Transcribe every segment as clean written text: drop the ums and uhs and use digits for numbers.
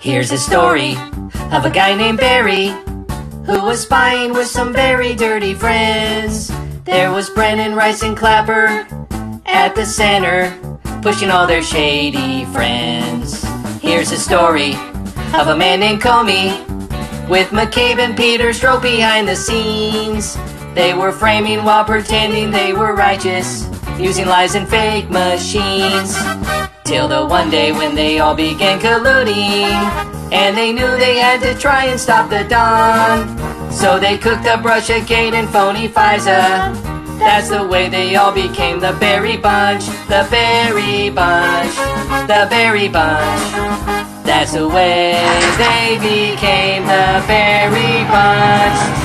Here's a story of a guy named Barry who was spying with some very dirty friends. There was Brennan, Rice, and Clapper at the center, pushing all their shady friends. Here's a story of a man named Comey with McCabe and Peter Stroke behind the scenes. They were framing while pretending they were righteous, using lies and fake machines. Till the one day when they all began colluding, and they knew they had to try and stop the Don. So they cooked up Russiagate and phony FISA. That's the way they all became the Berry Bunch. The Berry Bunch. The Berry Bunch. That's the way they became the Berry Bunch.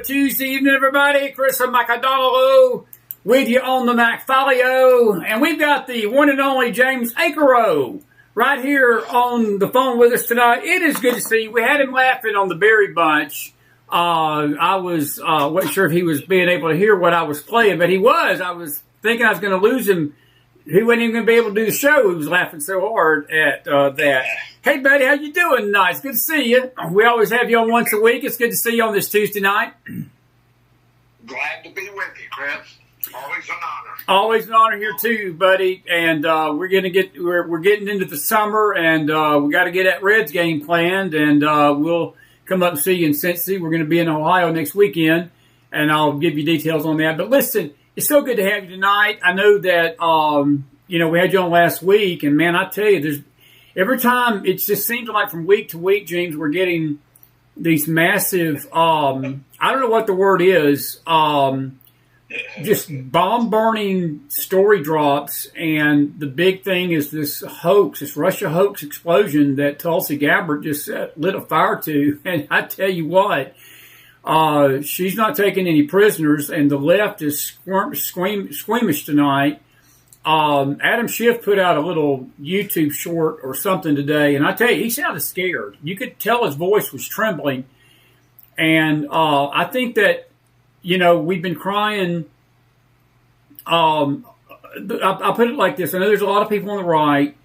Tuesday evening, everybody. Chris and McDonald with you on the McFiles, and we've got the one and only Jeemes Akers right here on the phone with us tonight. It is good to see you. We had him laughing on the Berry Bunch. I wasn't sure if he was being able to hear what I was playing, but he was. I was thinking I was going to lose him. He wasn't even going to be able to do the show. He was laughing so hard at that. Hey, buddy, how you doing tonight? It's good to see you. We always have you on once a week. It's good to see you on this Tuesday night. Glad to be with you, Chris. Always an honor. Always an honor here too, buddy. And we're getting into the summer, and we got to get that Reds game planned, and we'll come up and see you in Cincy. We're going to be in Ohio next weekend, and I'll give you details on that. But listen, it's so good to have you tonight. I know that we had you on last week, and man, I tell you, every time it just seems like from week to week, Jeemes, we're getting these massive, I don't know what the word is, just bomb-burning story drops, and the big thing is this hoax, this Russia hoax explosion that Tulsi Gabbard just lit a fire to. And I tell you what, she's not taking any prisoners, and the left is squeamish tonight. Adam Schiff put out a little YouTube short or something today, and I tell you, he sounded scared. You could tell his voice was trembling. And I think that, we've been crying. I'll put it like this. I know there's a lot of people on the right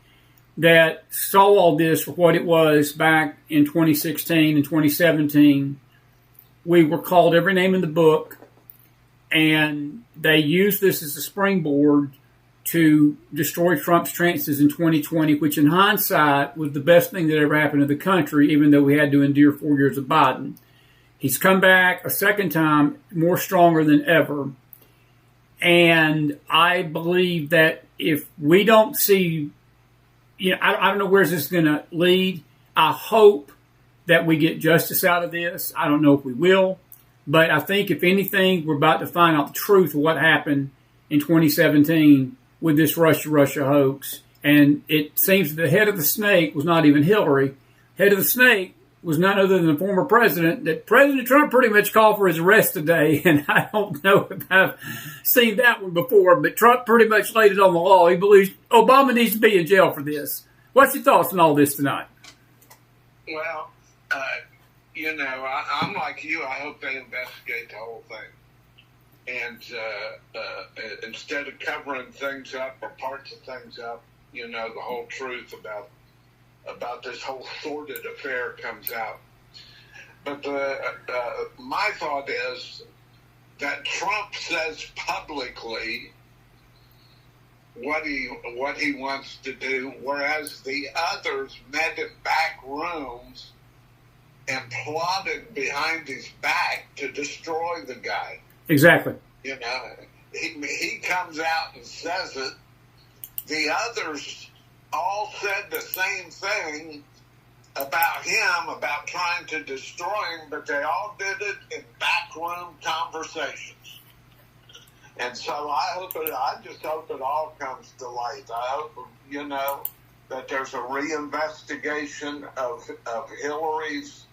that saw all this for what it was back in 2016 and 2017. We were called every name in the book, and they used this as a springboard to destroy Trump's chances in 2020, which in hindsight was the best thing that ever happened to the country, even though we had to endure 4 years of Biden. He's come back a second time, more stronger than ever. And I believe that if we don't see, I don't know where this is going to lead. I hope that we get justice out of this. I don't know if we will. But I think, if anything, we're about to find out the truth of what happened in 2017 with this Russia hoax. And it seems the head of the snake was not even Hillary. Head of the snake was none other than the former president, that President Trump pretty much called for his arrest today. And I don't know if I've seen that one before, but Trump pretty much laid it on the law. He believes Obama needs to be in jail for this. What's your thoughts on all this tonight? Well, I'm like you. I hope they investigate the whole thing. And instead of covering things up or parts of things up, the whole truth about this whole sordid affair comes out. But my thought is that Trump says publicly what he wants to do, whereas the others met in back rooms and plotted behind his back to destroy the guy. Exactly. He comes out and says it. The others all said the same thing about him, about trying to destroy him, but they all did it in backroom conversations. And so I just hope it all comes to light. I hope, that there's a reinvestigation of Hillary's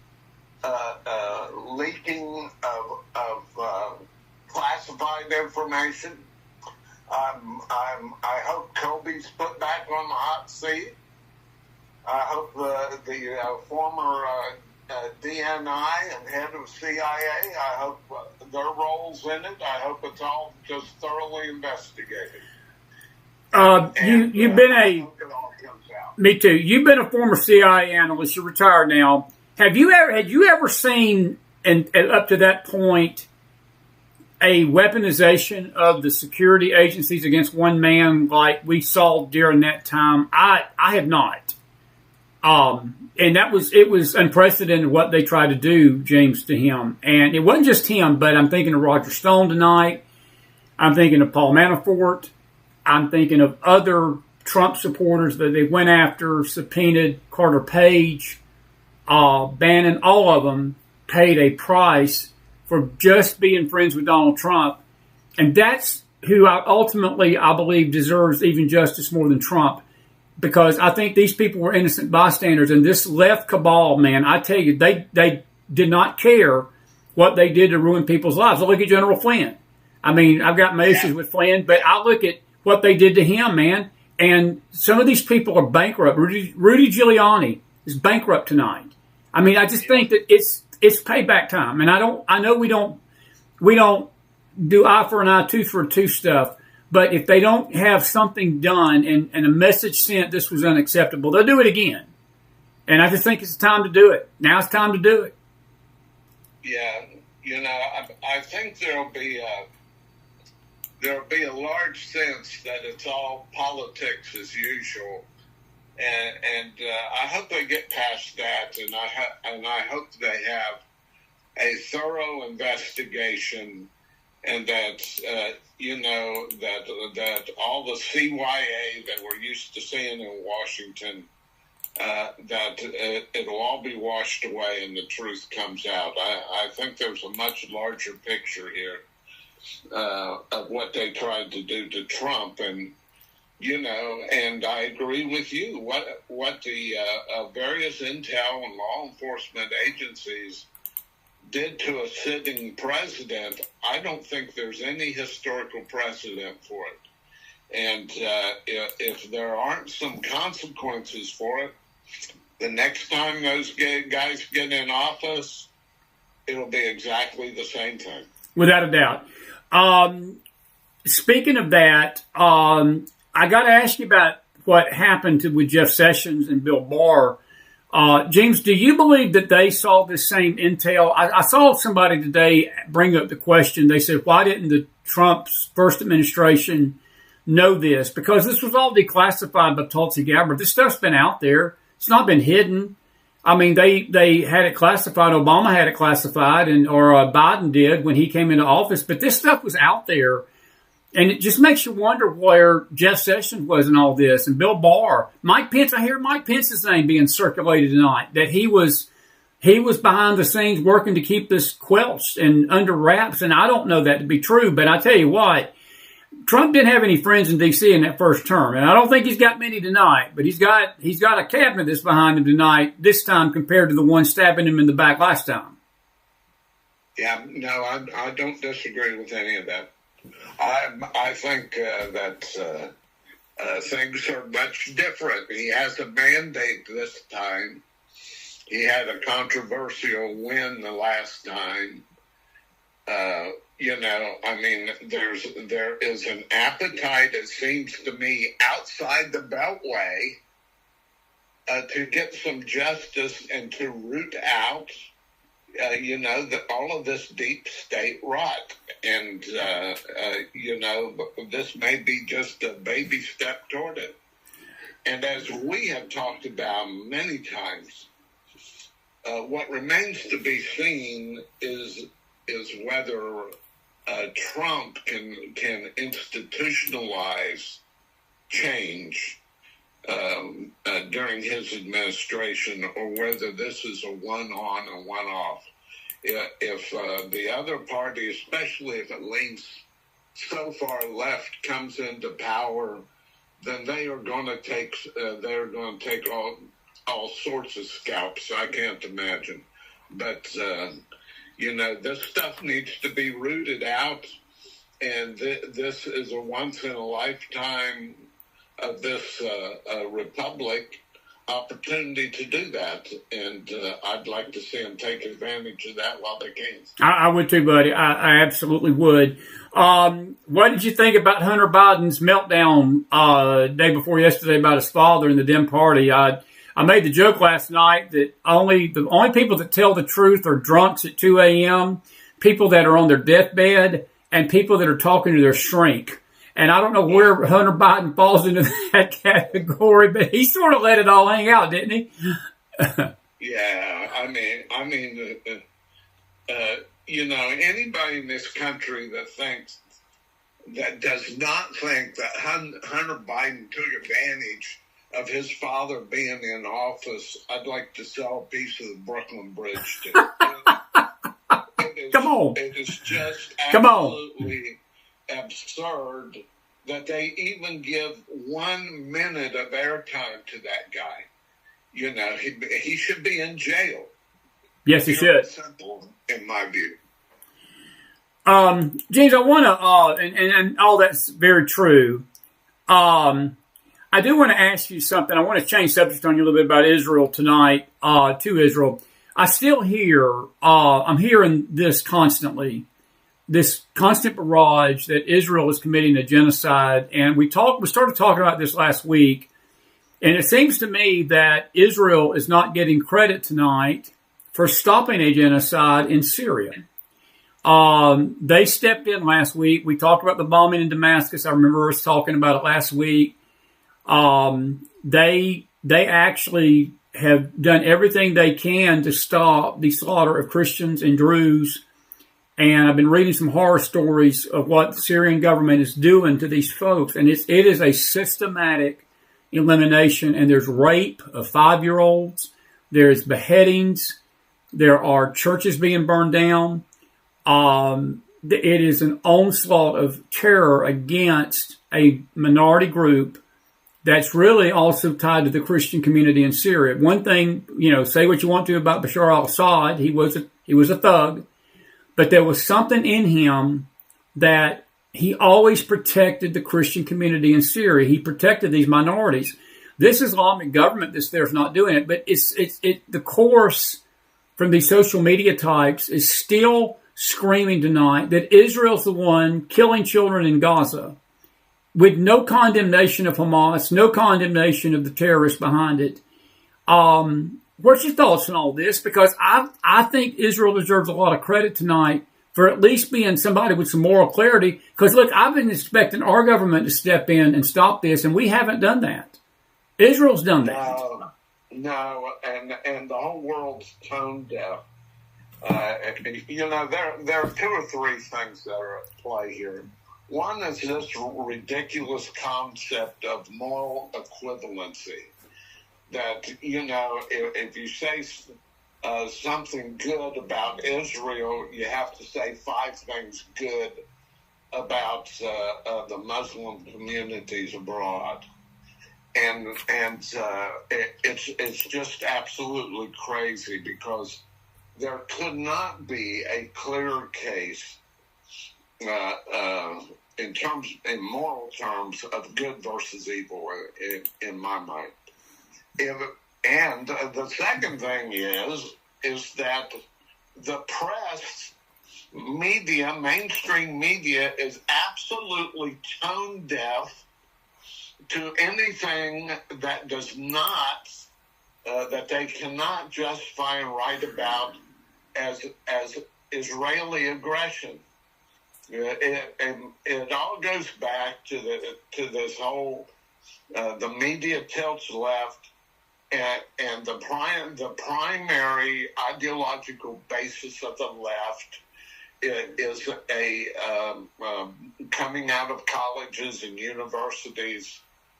leaking of classified information. I hope Kobe's put back on the hot seat. I hope the former DNI and head of CIA, I hope their roles in it. I hope it's all just thoroughly investigated. You've been a. Me too. You've been a former CIA analyst. You're retired now. Had you ever seen, and up to that point, a weaponization of the security agencies against one man like we saw during that time? I have not. And it was unprecedented what they tried to do, Jeemes, to him. And it wasn't just him, but I'm thinking of Roger Stone tonight. I'm thinking of Paul Manafort. I'm thinking of other Trump supporters that they went after, subpoenaed. Carter Page, Bannon, all of them paid a price for just being friends with Donald Trump. And that's who I believe deserves even justice more than Trump. Because I think these people were innocent bystanders. And this left cabal, man, I tell you, they did not care what they did to ruin people's lives. I look at General Flynn. I mean, I've got my issues with Flynn, but I look at what they did to him, man. And some of these people are bankrupt. Rudy Giuliani is bankrupt tonight. I mean, I just think that it's payback time. And I know we don't do eye for an eye, tooth for a tooth stuff. But if they don't have something done and a message sent, this was unacceptable, they'll do it again. And I just think it's time to do it. Now it's time to do it. Yeah, I think there'll be a large sense that it's all politics as usual, and I hope they get past that, and I hope they have a thorough investigation, and that that all the CYA that we're used to seeing in Washington, that it'll all be washed away and the truth comes out. I think there's a much larger picture here, of what they tried to do to Trump. And, and I agree with you. What the various intel and law enforcement agencies did to a sitting president, I don't think there's any historical precedent for it. And if there aren't some consequences for it, the next time those guys get in office, it'll be exactly the same thing. Without a doubt. Speaking of that, I got to ask you about what happened with Jeff Sessions and Bill Barr. Jeemes, do you believe that they saw this same intel? I saw somebody today bring up the question. They said, why didn't the Trump's first administration know this? Because this was all declassified by Tulsi Gabbard. This stuff's been out there. It's not been hidden. I mean, they had it classified. Obama had it classified, or Biden did when he came into office. But this stuff was out there. And it just makes you wonder where Jeff Sessions was in all this. And Bill Barr, Mike Pence, I hear Mike Pence's name being circulated tonight, that he was behind the scenes working to keep this quelched and under wraps. And I don't know that to be true, but I tell you what, Trump didn't have any friends in D.C. in that first term. And I don't think he's got many tonight, but he's got a cabinet that's behind him tonight, this time compared to the one stabbing him in the back last time. Yeah, no, I don't disagree with any of that. I think that things are much different. He has a mandate this time. He had a controversial win the last time. There is an appetite, it seems to me, outside the Beltway to get some justice and to root out all of this deep state rot. And, this may be just a baby step toward it. And as we have talked about many times, what remains to be seen is whether Trump can institutionalize change during his administration, or whether this is a one-on and one-off. If the other party, especially if it leans so far left, comes into power, then they are going to take all sorts of scalps. I can't imagine, but this stuff needs to be rooted out, and this is a once in a lifetime of this republic opportunity to do that, and I'd like to see them take advantage of that while they can. I would too, buddy. I absolutely would. What did you think about Hunter Biden's meltdown day before yesterday about his father and the Dem Party? I made the joke last night that the only people that tell the truth are drunks at 2 a.m., people that are on their deathbed, and people that are talking to their shrink. And I don't know where Hunter Biden falls into that category, but he sort of let it all hang out, didn't he? Yeah, anybody in this country that does not think that Hunter Biden took advantage of his father being in office, I'd like to sell a piece of the Brooklyn Bridge to. Come on. It is just absolutely absurd that they even give 1 minute of airtime to that guy. He should be in jail. Yes, he should. Simple, in my view. James, I want to, and all that's very true. I do want to ask you something. I want to change subject on you a little bit about Israel tonight, to Israel. I still I'm hearing this constantly, this constant barrage that Israel is committing a genocide. And we started talking about this last week. And it seems to me that Israel is not getting credit tonight for stopping a genocide in Syria. They stepped in last week. We talked about the bombing in Damascus. I remember us talking about it last week. They actually have done everything they can to stop the slaughter of Christians and Druze. And I've been reading some horror stories of what the Syrian government is doing to these folks. And it is a systematic elimination. And there's rape of 5-year-olds. There's beheadings. There are churches being burned down. it is an onslaught of terror against a minority group that's really also tied to the Christian community in Syria. One thing, say what you want to about Bashar al-Assad, he was a thug, but there was something in him that he always protected the Christian community in Syria. He protected these minorities. This Islamic government that's there is not doing it, but the course from these social media types is still screaming tonight that Israel's the one killing children in Gaza, with no condemnation of Hamas, no condemnation of the terrorists behind it. What's your thoughts on all this? Because I think Israel deserves a lot of credit tonight for at least being somebody with some moral clarity. Because, look, I've been expecting our government to step in and stop this, and we haven't done that. Israel's done that. No, and the whole world's tone deaf. There are two or three things that are at play here. One is this ridiculous concept of moral equivalency. That, if you say something good about Israel, you have to say 5 things good about the Muslim communities abroad. And it's just absolutely crazy, because there could not be a clearer case in moral terms of good versus evil in my mind. And the second thing is that the press media, mainstream media, is absolutely tone deaf to anything that does not, that they cannot justify and write about as Israeli aggression. It all goes back to this whole the media tilts left, and the primary ideological basis of the left is a coming out of colleges and universities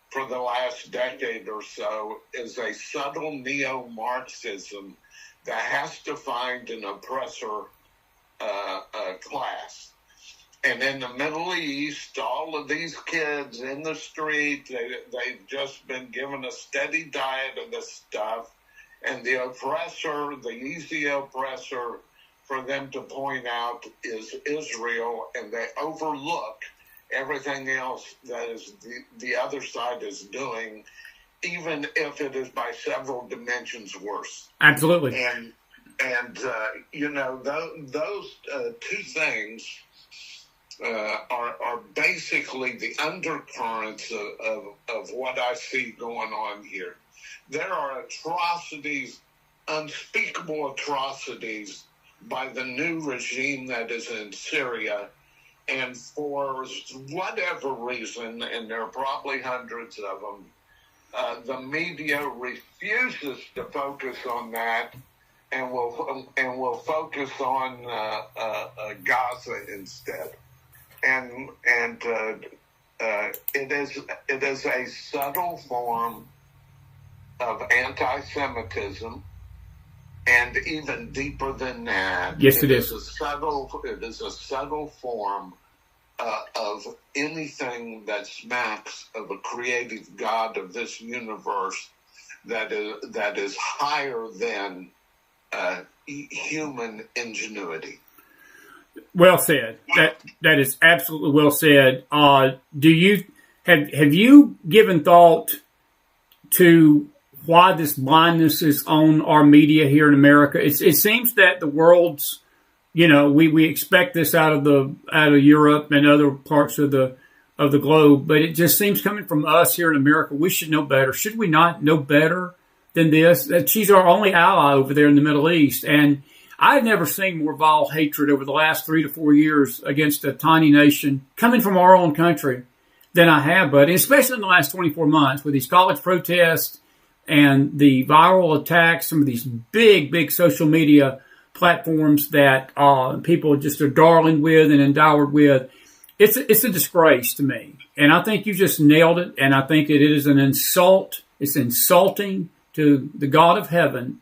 for the last decade or so is a subtle neo-Marxism that has to find an oppressor class. And in the Middle East, all of these kids in the street, they've just been given a steady diet of this stuff. And the oppressor, the easy oppressor for them to point out is Israel, and they overlook everything else that is the other side is doing, even if it is by several dimensions worse. Absolutely. And those two things are basically the undercurrents of what I see going on here. There are atrocities, unspeakable atrocities by the new regime that is in Syria. And for whatever reason, and there are probably hundreds of them, the media refuses to focus on that, and will focus on Gaza instead. And it is a subtle form of anti-Semitism, and even deeper than that, yes, it is. It is a subtle form of anything that smacks of a creative God of this universe that is higher than human ingenuity. Well said. That is absolutely well said. Do you have you given thought to why this blindness is on our media here in America? It seems that the world's, we expect this out of Europe and other parts of the globe, but it just seems coming from us here in America. We should know better. Should we not know better than this? That she's our only ally over there in the Middle East, and I've never seen more vile hatred over the last 3 to 4 years against a tiny nation coming from our own country than I have, but especially in the last 24 months with these college protests and the viral attacks, some of these big social media platforms that people just are darling with and endowered with. It's a disgrace to me. And I think you just nailed it. And I think it is an insult. It's insulting to the God of heaven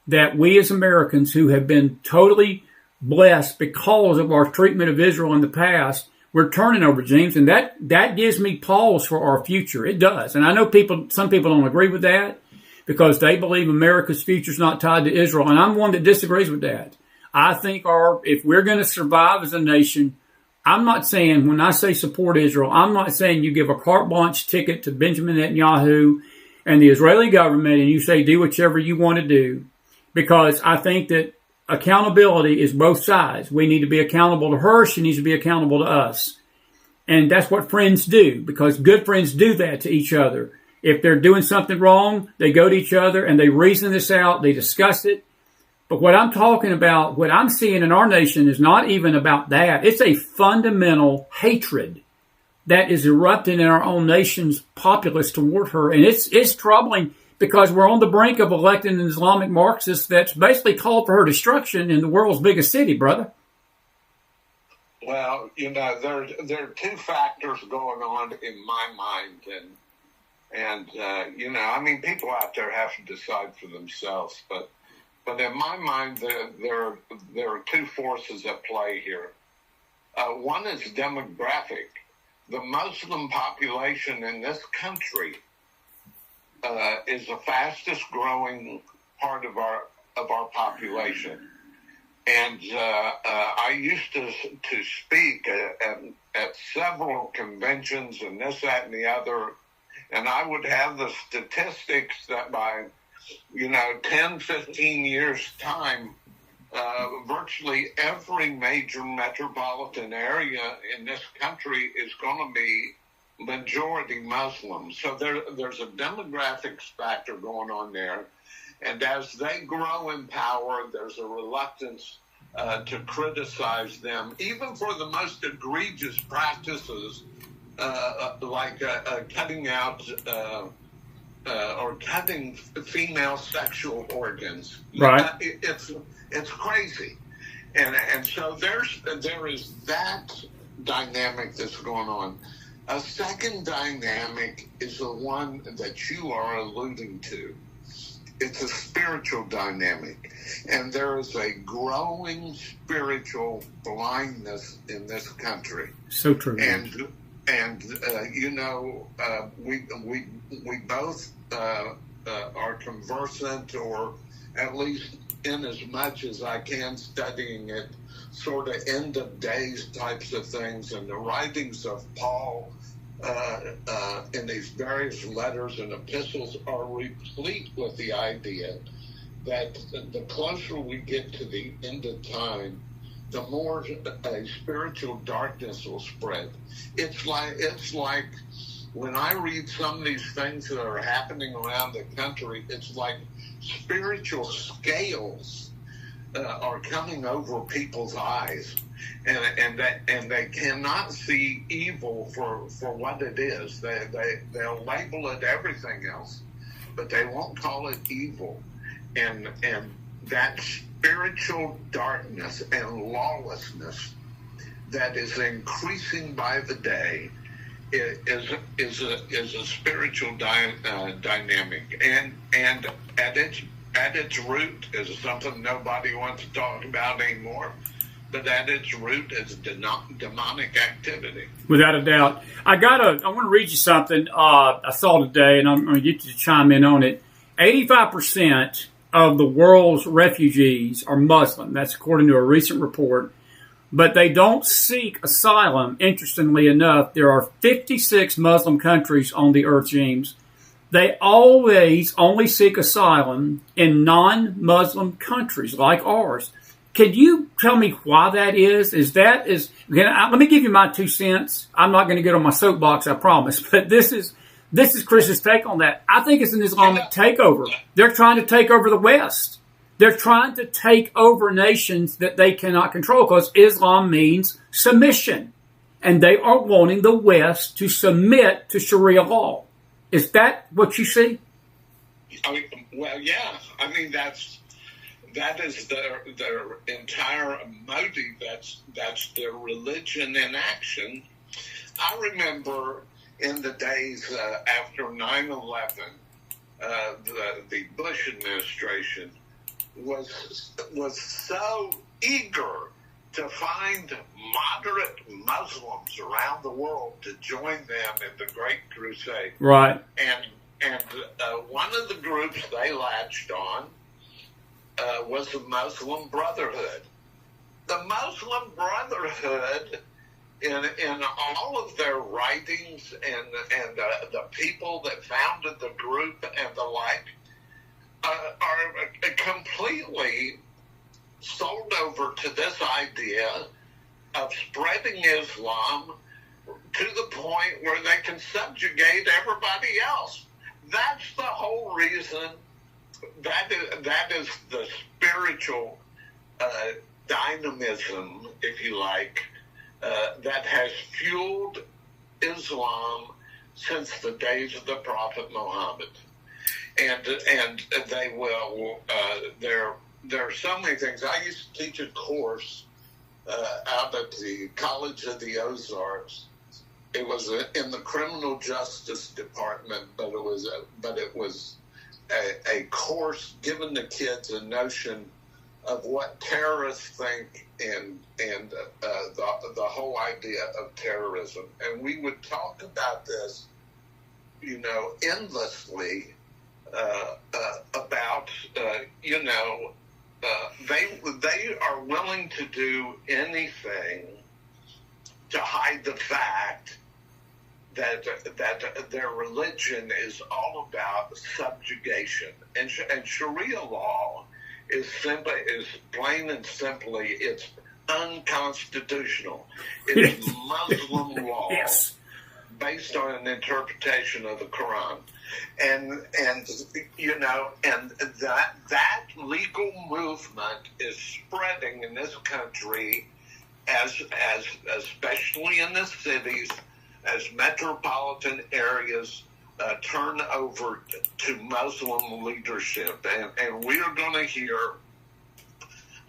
that we as Americans, who have been totally blessed because of our treatment of Israel in the past. We're turning over, Jeemes, and that gives me pause for our future. It does. And I know some people don't agree with that because they believe America's future is not tied to Israel. And I'm one that disagrees with that. I think if we're going to survive as a nation, I'm not saying, when I say support Israel, I'm not saying you give a carte blanche ticket to Benjamin Netanyahu and the Israeli government and you say do whichever you want to do, because I think that accountability is both sides. We need to be accountable to her. She needs to be accountable to us. And that's what friends do, because good friends do that to each other. If they're doing something wrong, they go to each other and they reason this out. They discuss it. But what I'm talking about, what I'm seeing in our nation is not even about that. It's a fundamental hatred that is erupting in our own nation's populace toward her. And it's troubling because we're on the brink of electing an Islamic Marxist that's basically called for her destruction in the world's biggest city, brother. Well, there are two factors going on in my mind. And people out there have to decide for themselves. But in my mind, there are two forces at play here. One is demographic. The Muslim population in this country is the fastest growing part of our population. And I used to speak at several conventions and this, that, and the other, and I would have the statistics that by 10, 15 years' time, virtually every major metropolitan area in this country is going to be majority Muslim. So there's a demographics factor going on there. And as they grow in power, there's a reluctance to criticize them, even for the most egregious practices, like cutting out or cutting female sexual organs. Right. It's crazy, and so there is that dynamic that's going on. A second dynamic is the one that you are alluding to. It's a spiritual dynamic, and there is a growing spiritual blindness in this country. So true. And we both are conversant, or at least in as much as I can, studying it, sort of end of days types of things, and the writings of Paul in these various letters and epistles are replete with the idea that the closer we get to the end of time, the more a spiritual darkness will spread. It's like when I read some of these things that are happening around the country, it's like spiritual scales are coming over people's eyes, and they cannot see evil for what it is. They'll label it everything else, but they won't call it evil. And that spiritual darkness and lawlessness that is increasing by the day is a spiritual dynamic, and at its root is something nobody wants to talk about anymore. But at its root is demonic activity. Without a doubt. I want to read you something I saw today, and I'm going to get you to chime in on it. 85% of the world's refugees are Muslim. That's according to a recent report. But they don't seek asylum. Interestingly enough, there are 56 Muslim countries on the earth, Jeemes. They always only seek asylum in non-Muslim countries like ours. Can you tell me why that is? Let me give you my 2 cents. I'm not going to get on my soapbox, I promise. But this is Chris's take on that. I think it's an Islamic takeover. They're trying to take over the West. They're trying to take over nations that they cannot control, because Islam means submission. And they are wanting the West to submit to Sharia law. Is that what you see? Well, yeah. I mean, that is their entire motive. That's their religion in action. I remember in the days after 9/11, the Bush administration was so eager to find moderate Muslims around the world to join them in the Great Crusade. Right. And one of the groups they latched on was the Muslim Brotherhood. The Muslim Brotherhood, in all of their writings and the people that founded the group and the like, are completely sold over to this idea of spreading Islam to the point where they can subjugate everybody else. That's the whole reason. That is the spiritual dynamism, if you like, that has fueled Islam since the days of the Prophet Muhammad. And they will. There are so many things. I used to teach a course out at the College of the Ozarks. It was in the criminal justice department, but it was a course giving the kids a notion of what terrorists think and the whole idea of terrorism. And we would talk about this, endlessly about, they are willing to do anything to hide the fact that their religion is all about subjugation, and Sharia law is plain and simply, it's unconstitutional. It's Muslim law, yes, based on an interpretation of the Quran, and that legal movement is spreading in this country, as especially in the cities, as metropolitan areas turn over to Muslim leadership. And we are going to hear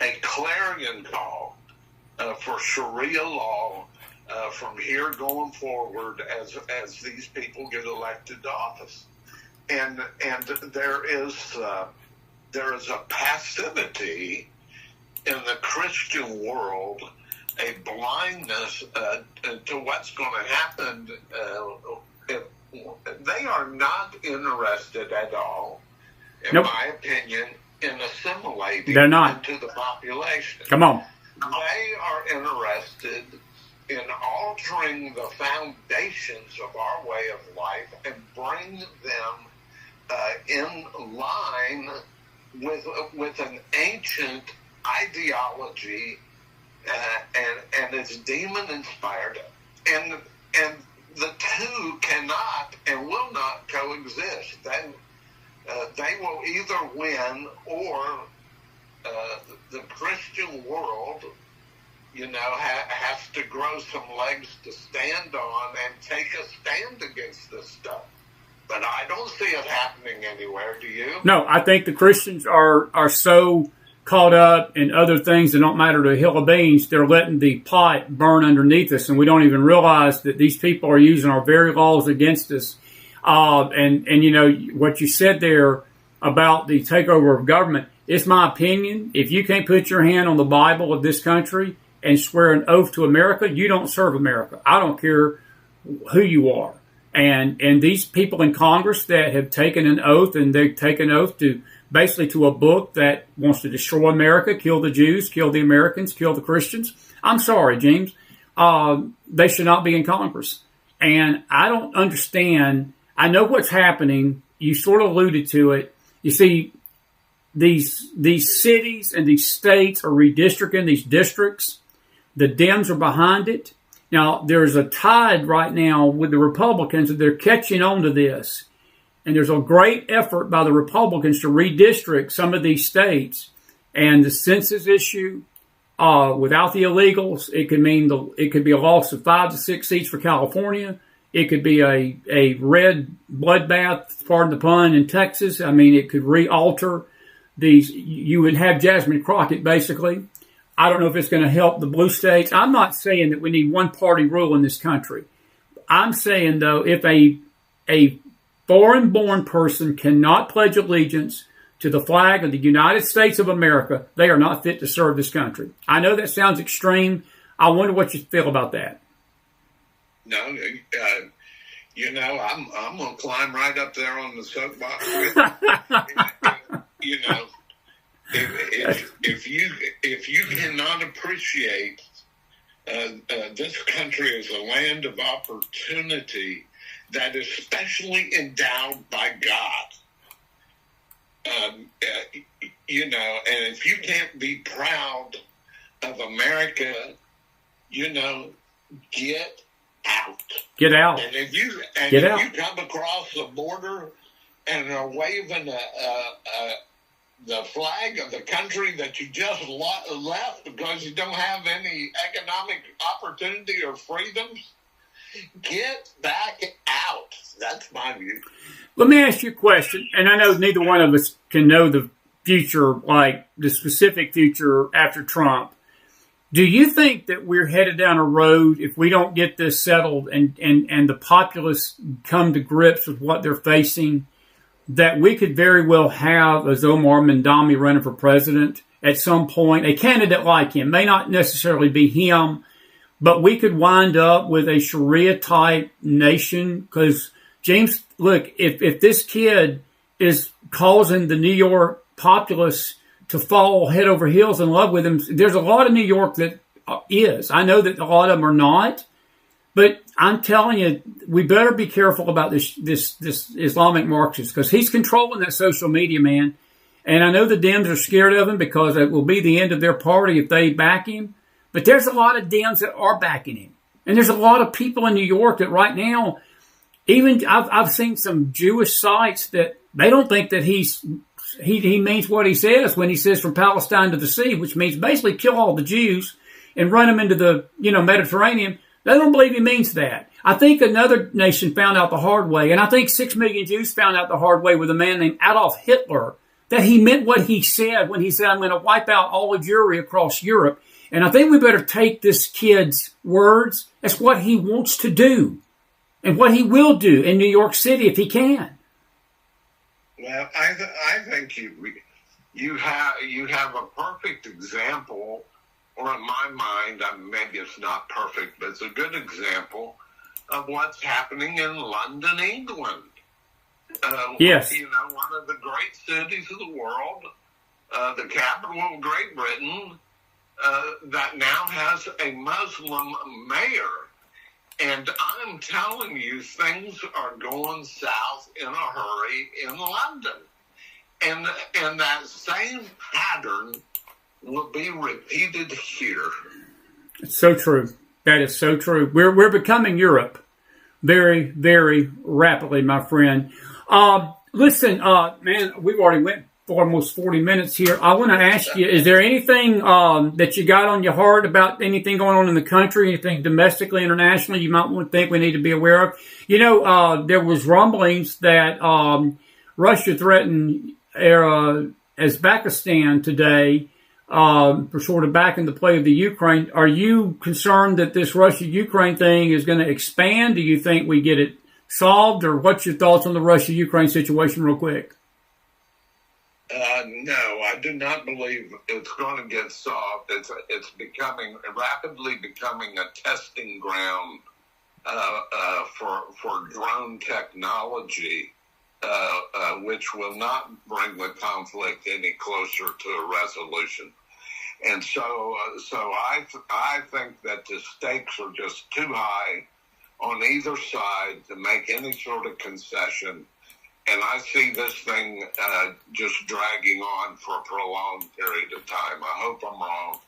a clarion call for Sharia law from here going forward as these people get elected to office. And there is a passivity in the Christian world, a blindness to what's going to happen. They are not interested at all, in my opinion, in assimilating into the population. Come on. They are interested in altering the foundations of our way of life and bring them in line with an ancient ideology, and it's demon inspired, and the two cannot and will not coexist. They will either win, or the Christian world, has to grow some legs to stand on and take a stand against this stuff. But I don't see it happening anywhere. Do you? No, I think the Christians are so caught up in other things that don't matter to a hill of beans. They're letting the pot burn underneath us, and we don't even realize that these people are using our very laws against us. And what you said there about the takeover of government, it's my opinion. If you can't put your hand on the Bible of this country and swear an oath to America, you don't serve America. I don't care who you are. And these people in Congress that have taken an oath, and they've taken an oath to basically to a book that wants to destroy America, kill the Jews, kill the Americans, kill the Christians. I'm sorry, Jeemes. They should not be in Congress. And I don't understand. I know what's happening. You sort of alluded to it. You see, these cities and these states are redistricting these districts. The Dems are behind it. Now, there's a tide right now with the Republicans that they're catching on to this. And there's a great effort by the Republicans to redistrict some of these states. And the census issue, without the illegals, it could be a loss of 5 to 6 seats for California. It could be a red bloodbath, pardon the pun, in Texas. I mean, it could re-alter these. You would have Jasmine Crockett, basically. I don't know if it's going to help the blue states. I'm not saying that we need one-party rule in this country. I'm saying, though, if a foreign-born person cannot pledge allegiance to the flag of the United States of America, they are not fit to serve this country. I know that sounds extreme. I wonder what you feel about that. No, you know, I'm gonna climb right up there on the soapbox with you. You know, if you cannot appreciate this country as a land of opportunity that is specially endowed by God, you know, and if you can't be proud of America, you know, get out. Get out. And if you come across the border and are waving the flag of the country that you just left because you don't have any economic opportunity or freedoms, get back out. That's my view. Let me ask you a question, and I know neither one of us can know the future, like the specific future after Trump. Do you think that we're headed down a road, if we don't get this settled and the populace come to grips with what they're facing, that we could very well have a Omar Mandami running for president at some point? A candidate like him, may not necessarily be him, but we could wind up with a Sharia-type nation. Because, James, look, if this kid is causing the New York populace to fall head over heels in love with him, there's a lot of New York that is. I know that a lot of them are not. But I'm telling you, we better be careful about this Islamic Marxist, because he's controlling that social media, man. And I know the Dems are scared of him because it will be the end of their party if they back him. But there's a lot of Dems that are backing him. And there's a lot of people in New York that right now, even I've seen some Jewish sites that they don't think that he means what he says when he says from Palestine to the sea, which means basically kill all the Jews and run them into the Mediterranean. They don't believe he means that. I think another nation found out the hard way, and I think 6 million Jews found out the hard way with a man named Adolf Hitler, that he meant what he said when he said, I'm going to wipe out all of Jewry across Europe. And I think we better take this kid's words as what he wants to do and what he will do in New York City if he can. Well, I think you have a perfect example. Or in my mind, maybe it's not perfect, but it's a good example of what's happening in London, England. Yes. You know, one of the great cities of the world, the capital of Great Britain, that now has a Muslim mayor. And I'm telling you, things are going south in a hurry in London. And that same pattern will be repeated here. It's so true. That is so true. We're becoming Europe very, very rapidly, my friend. Listen, man, we've already went for almost 40 minutes here. I want to ask you, is there anything that you got on your heart about anything going on in the country, anything domestically, internationally you might want to think we need to be aware of? You know, there was rumblings that Russia threatened Uzbekistan today for sort of backing the play of the Ukraine. Are you concerned that this Russia-Ukraine thing is going to expand? Do you think we get it solved? Or what's your thoughts on the Russia-Ukraine situation real quick? No, I do not believe it's going to get solved. It's rapidly becoming a testing ground for drone technology, which will not bring the conflict any closer to a resolution. And so I think that the stakes are just too high on either side to make any sort of concession. And I see this thing just dragging on for a prolonged period of time. I hope I'm wrong,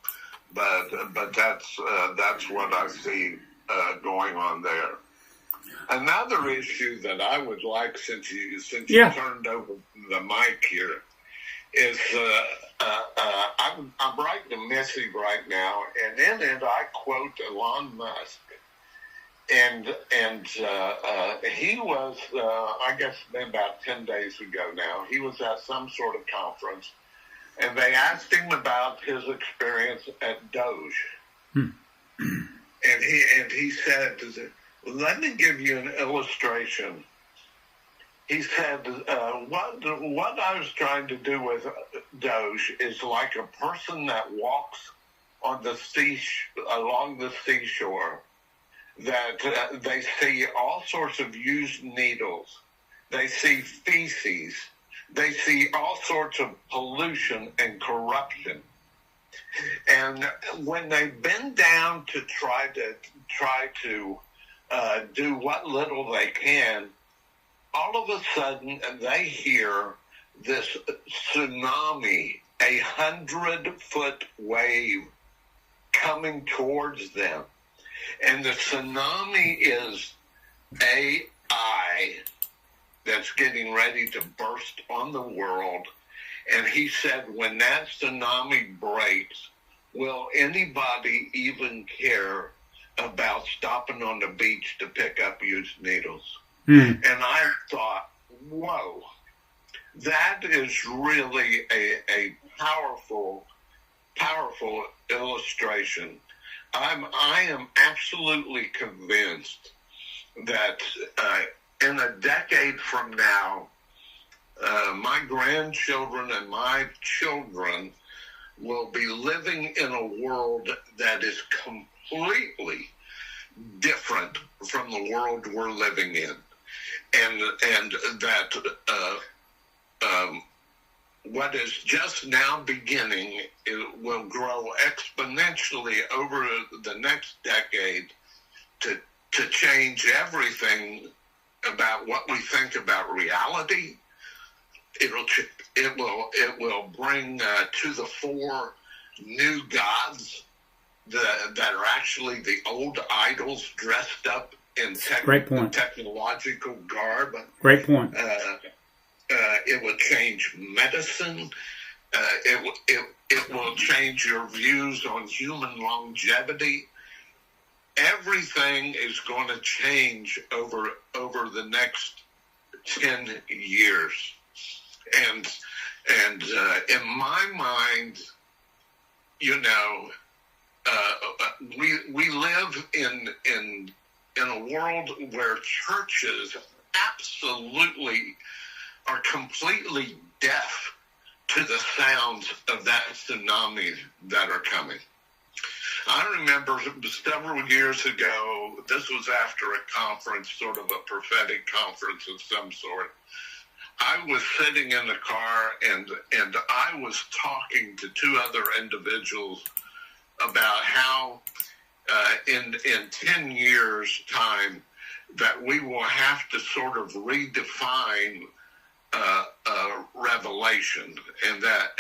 but that's what I see going on there. Another issue that I would like, since you turned over the mic here, is I'm writing a missive right now, and in it I quote Elon Musk. And he was, I guess about 10 days ago now, he was at some sort of conference, and they asked him about his experience at Doge. And he said, let me give you an illustration he said, what I was trying to do with Doge is like a person that walks on along the seashore, that they see all sorts of used needles. They see feces. They see all sorts of pollution and corruption. And when they bend down to try to do what little they can, all of a sudden they hear this tsunami, 100-foot wave coming towards them. And the tsunami is AI that's getting ready to burst on the world. And he said, when that tsunami breaks, will anybody even care about stopping on the beach to pick up used needles? And I thought, whoa, that is really a powerful illustration. I am absolutely convinced that in a decade from now, my grandchildren and my children will be living in a world that is completely different from the world we're living in. And that what is just now beginning, it will grow exponentially over the next decade to change everything about what we think about reality. It will bring to the fore new gods that are actually the old idols dressed up in technological garb. Great point. It will change medicine. It will change your views on human longevity. Everything is going to change over the next 10 years. And in my mind, we live in a world where churches absolutely are completely deaf to the sounds of that tsunami that are coming. I remember several years ago, this was after a conference, sort of a prophetic conference of some sort. I was sitting in the car and I was talking to two other individuals about how in 10 years' time that we will have to sort of redefine revelation, and that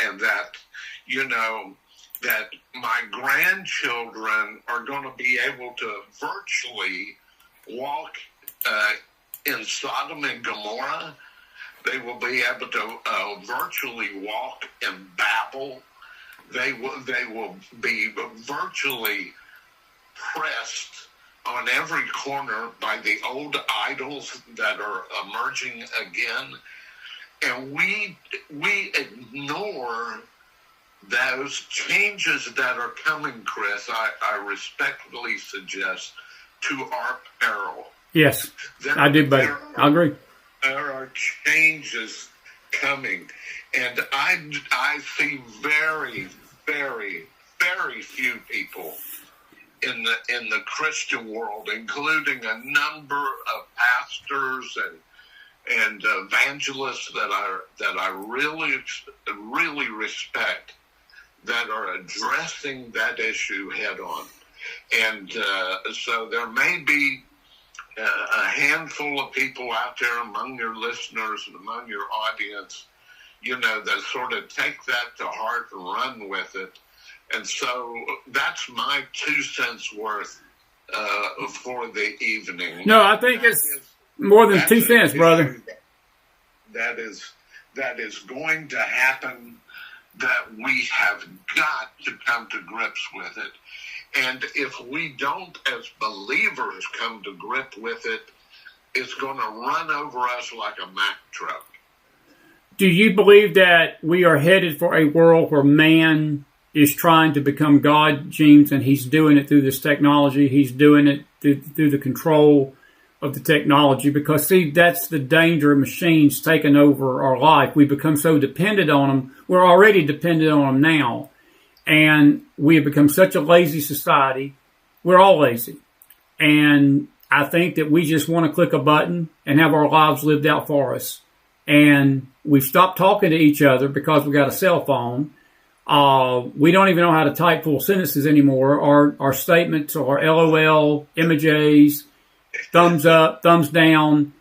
that my grandchildren are going to be able to virtually walk in Sodom and Gomorrah. They will be able to virtually walk in Babel. They will be virtually pressed on every corner by the old idols that are emerging again. And we ignore those changes that are coming, Chris, I respectfully suggest, to our peril. Yes, I do, buddy. I agree. There are changes coming, and I see very, very, very few people in the Christian world, including a number of pastors and evangelists that I really respect, that are addressing that issue head on. And so there may be a handful of people out there among your listeners and among your audience, that sort of take that to heart and run with it. And so that's my 2 cents worth for the evening. No, I think it's more than 2 cents, brother. That is going to happen, that we have got to come to grips with it. And if we don't, as believers, come to grip with it, it's going to run over us like a Mack truck. Do you believe that we are headed for a world where man is trying to become God, Jeemes, and he's doing it through this technology? He's doing it through the control of the technology, because, see, that's the danger of machines taking over our life. We become so dependent on them. We're already dependent on them now. And we have become such a lazy society. We're all lazy. And I think that we just want to click a button and have our lives lived out for us. And we've stopped talking to each other because we got a cell phone. We don't even know how to type full sentences anymore. Our statements are LOL, emojis, thumbs up, thumbs down,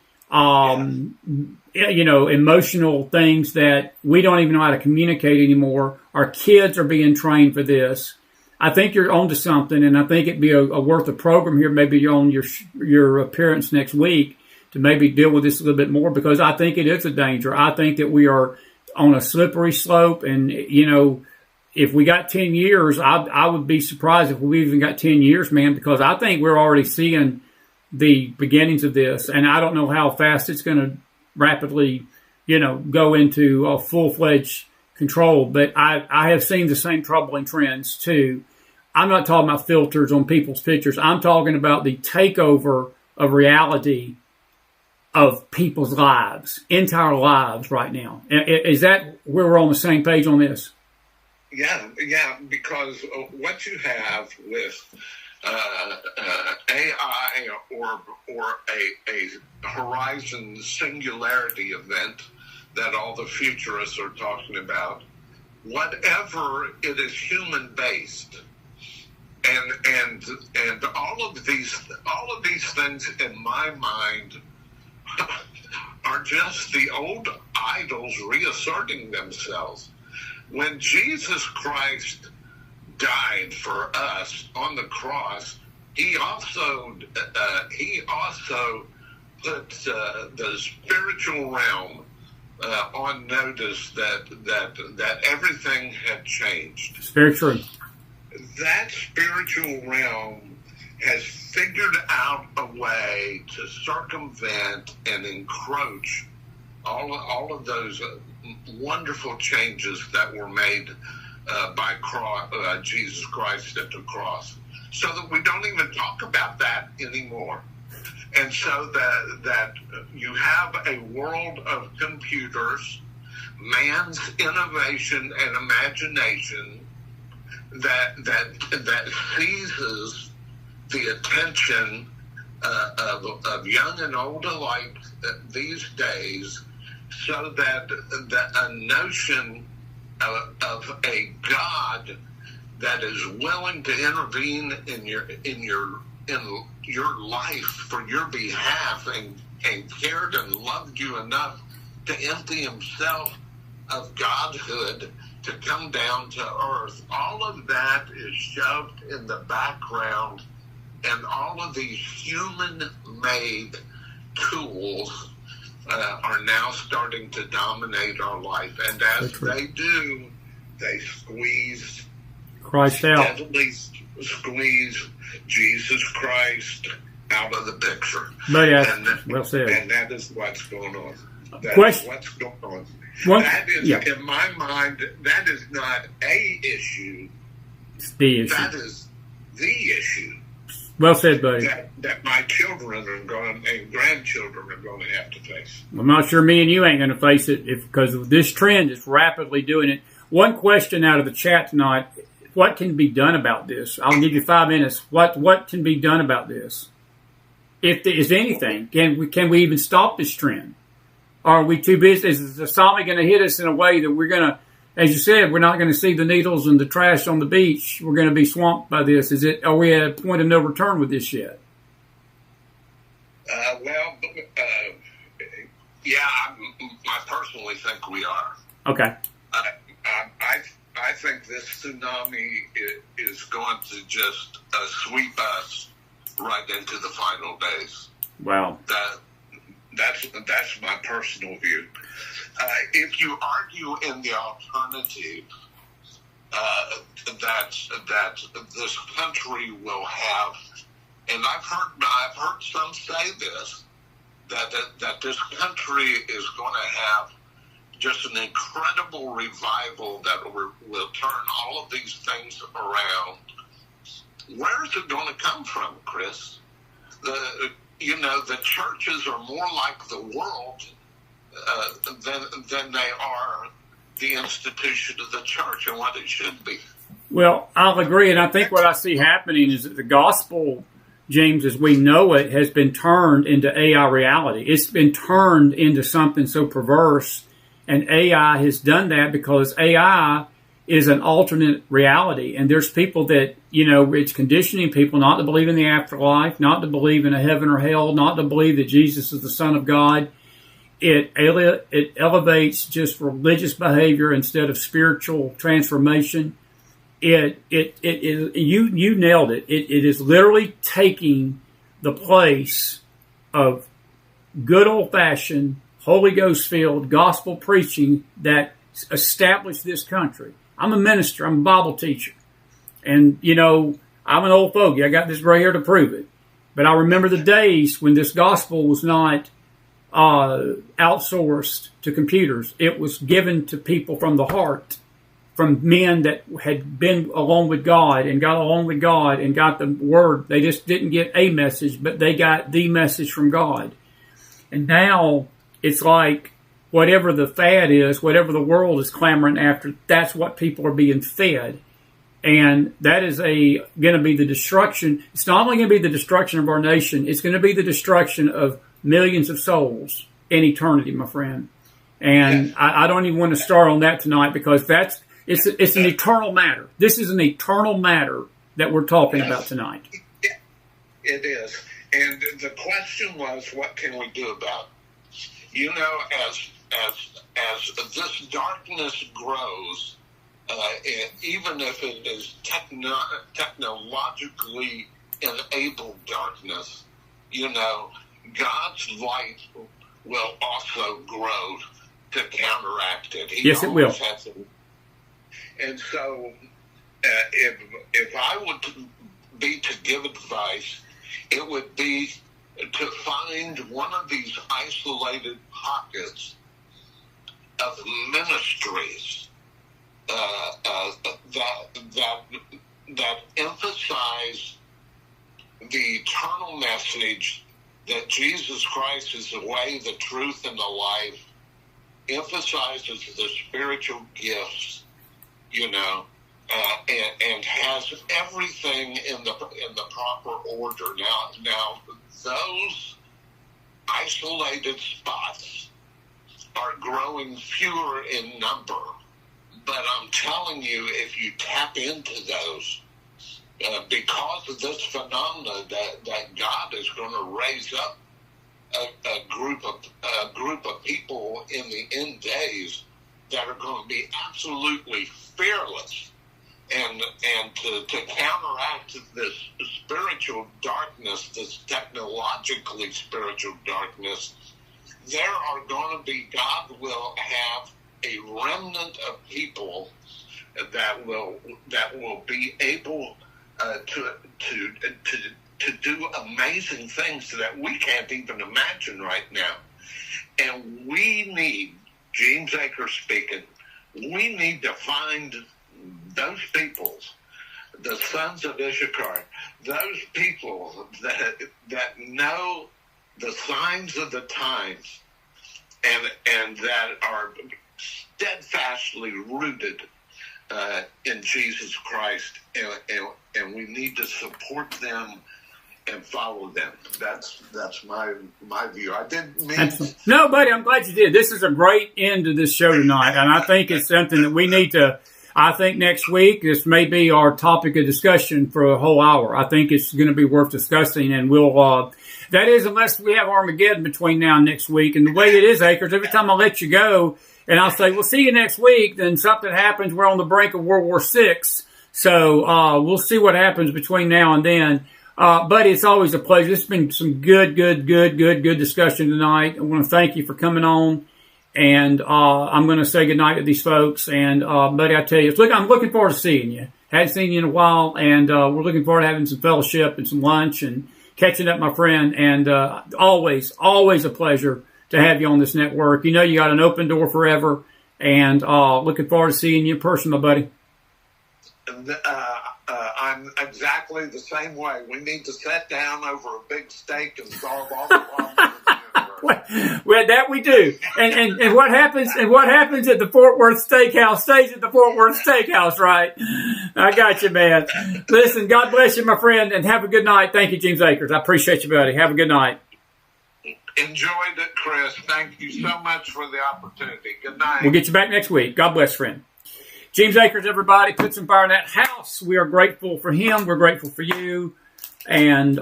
emotional things that we don't even know how to communicate anymore. Our kids are being trained for this. I think you're onto something, and I think it'd be a worth a program here, maybe on your appearance next week, to maybe deal with this a little bit more, because I think it is a danger. I think that we are on a slippery slope, and, if we got 10 years, I would be surprised if we even got 10 years, man, because I think we're already seeing the beginnings of this, and I don't know how fast it's going to rapidly, go into a full-fledged control. But I have seen the same troubling trends too. I'm not talking about filters on people's pictures. I'm talking about the takeover of reality of people's lives, entire lives right now. Is that where we're on the same page on this? Yeah, because what you have with AI or a horizon singularity event that all the futurists are talking about, whatever it is human based, and all of these things in my mind are just the old idols reasserting themselves. When Jesus Christ died for us on the cross, he also put the spiritual realm on notice that everything had changed. It's very true. That spiritual realm has figured out a way to circumvent and encroach all of those wonderful changes that were made by Jesus Christ at the cross, so that we don't even talk about that anymore. And so that you have a world of computers, man's innovation and imagination that seizes the attention of young and old alike these days, so that a notion of a God that is willing to intervene in your life for your behalf and cared and loved you enough to empty himself of godhood to come down to earth. All of that is shoved in the background, and all of these human-made tools are now starting to dominate our life. And as they do, they squeeze Christ out. Steadily squeeze Jesus Christ out of the picture. But well said. And that is what's going on. Question. What's going on. What? That is, yeah. in my mind, that is not a issue. It's the issue. That is the issue. Well said, buddy. That my children are going and grandchildren are going to have to face. I'm not sure me and you ain't going to face it because this trend is rapidly doing it. One question out of the chat tonight: what can be done about this? I'll give you 5 minutes. What can be done about this? If there is anything, can we even stop this trend? Or are we too busy? Is the tsunami going to hit us in a way that we're going to, as you said, we're not going to see the needles and the trash on the beach? We're going to be swamped by this. Are we at a point of no return with this yet? I personally think we are. Okay. I think this tsunami is going to just sweep us right into the final days. Wow. That's my personal view. If you argue in the alternative, that this country will have, and I've heard some say this, that this country is going to have just an incredible revival that will turn all of these things around. Where is it going to come from, Chris? the churches are more like the world than they are the institution of the church and what it should be. Well, I'll agree, and I think what I see happening is that the gospel, James, as we know it, has been turned into AI reality. It's been turned into something so perverse, and AI has done that because AI is an alternate reality, and there's people that, it's conditioning people not to believe in the afterlife, not to believe in a heaven or hell, not to believe that Jesus is the Son of God. It elevates just religious behavior instead of spiritual transformation. You nailed it. It is literally taking the place of good old-fashioned, Holy Ghost-filled gospel preaching that established this country. I'm a minister. I'm a Bible teacher. And, I'm an old fogey. I got this gray hair to prove it. But I remember the days when this gospel was not outsourced to computers. It was given to people from the heart, from men that had been along with God and got along with God and got the word. They just didn't get a message, but they got the message from God. And now it's like whatever the fad is, whatever the world is clamoring after, that's what people are being fed. And that is going to be the destruction. It's not only going to be the destruction of our nation, it's going to be the destruction of millions of souls in eternity, my friend. And yes. I don't even want to start on that tonight because it's an eternal matter. This is an eternal matter that we're talking about tonight. It is. And the question was, what can we do about it? As this darkness grows, even if it is technologically enabled darkness, God's light will also grow to counteract it. Yes, it will. And so, if I would be to give advice, it would be to find one of these isolated pockets of ministries that emphasize the eternal message that Jesus Christ is the way, the truth, and the life, emphasizes the spiritual gifts, and has everything in the proper order. Now those isolated spots are growing fewer in number, but I'm telling you, if you tap into those, because of this phenomena, that God is going to raise up a group of people in the end days that are going to be absolutely fearless, and to counteract this spiritual darkness, this technologically spiritual darkness, there are going to be, God will have a remnant of people that will be able to do amazing things that we can't even imagine right now. And we need, Jeemes Akers speaking, we need to find those people, the sons of Issachar, those people that know the signs of the times and that are steadfastly rooted in Jesus Christ, and we need to support them and follow them. That's my view. I didn't mean... No, buddy, I'm glad you did. This is a great end to this show tonight, and I think it's something that we need to... I think next week, this may be our topic of discussion for a whole hour. I think it's going to be worth discussing, and we'll... that is, unless we have Armageddon between now and next week. And the way it is, Akers, every time I let you go, and I'll say, we'll see you next week, then something happens. We're on the brink of World War VI. So we'll see what happens between now and then. But it's always a pleasure. It's been some good discussion tonight. I want to thank you for coming on. And I'm going to say goodnight to these folks. And, buddy, I tell you, I'm looking forward to seeing you. Hadn't seen you in a while. And we're looking forward to having some fellowship and some lunch and catching up, my friend. And always a pleasure to have you on this network. You know you got an open door forever. And looking forward to seeing you in person, my buddy. I I'm exactly the same way. We need to sit down over a big steak and solve all the problems of the universe. Well, that we do. And what happens? And what happens at the Fort Worth Steakhouse stays at the Fort Worth Steakhouse, right? I got you, man. Listen, God bless you, my friend, and have a good night. Thank you, Jeemes Akers. I appreciate you, buddy. Have a good night. Enjoyed it, Chris. Thank you so much for the opportunity. Good night. We'll get you back next week. God bless, friend. Jeemes Akers, everybody, put some fire in that house. We are grateful for him. We're grateful for you. And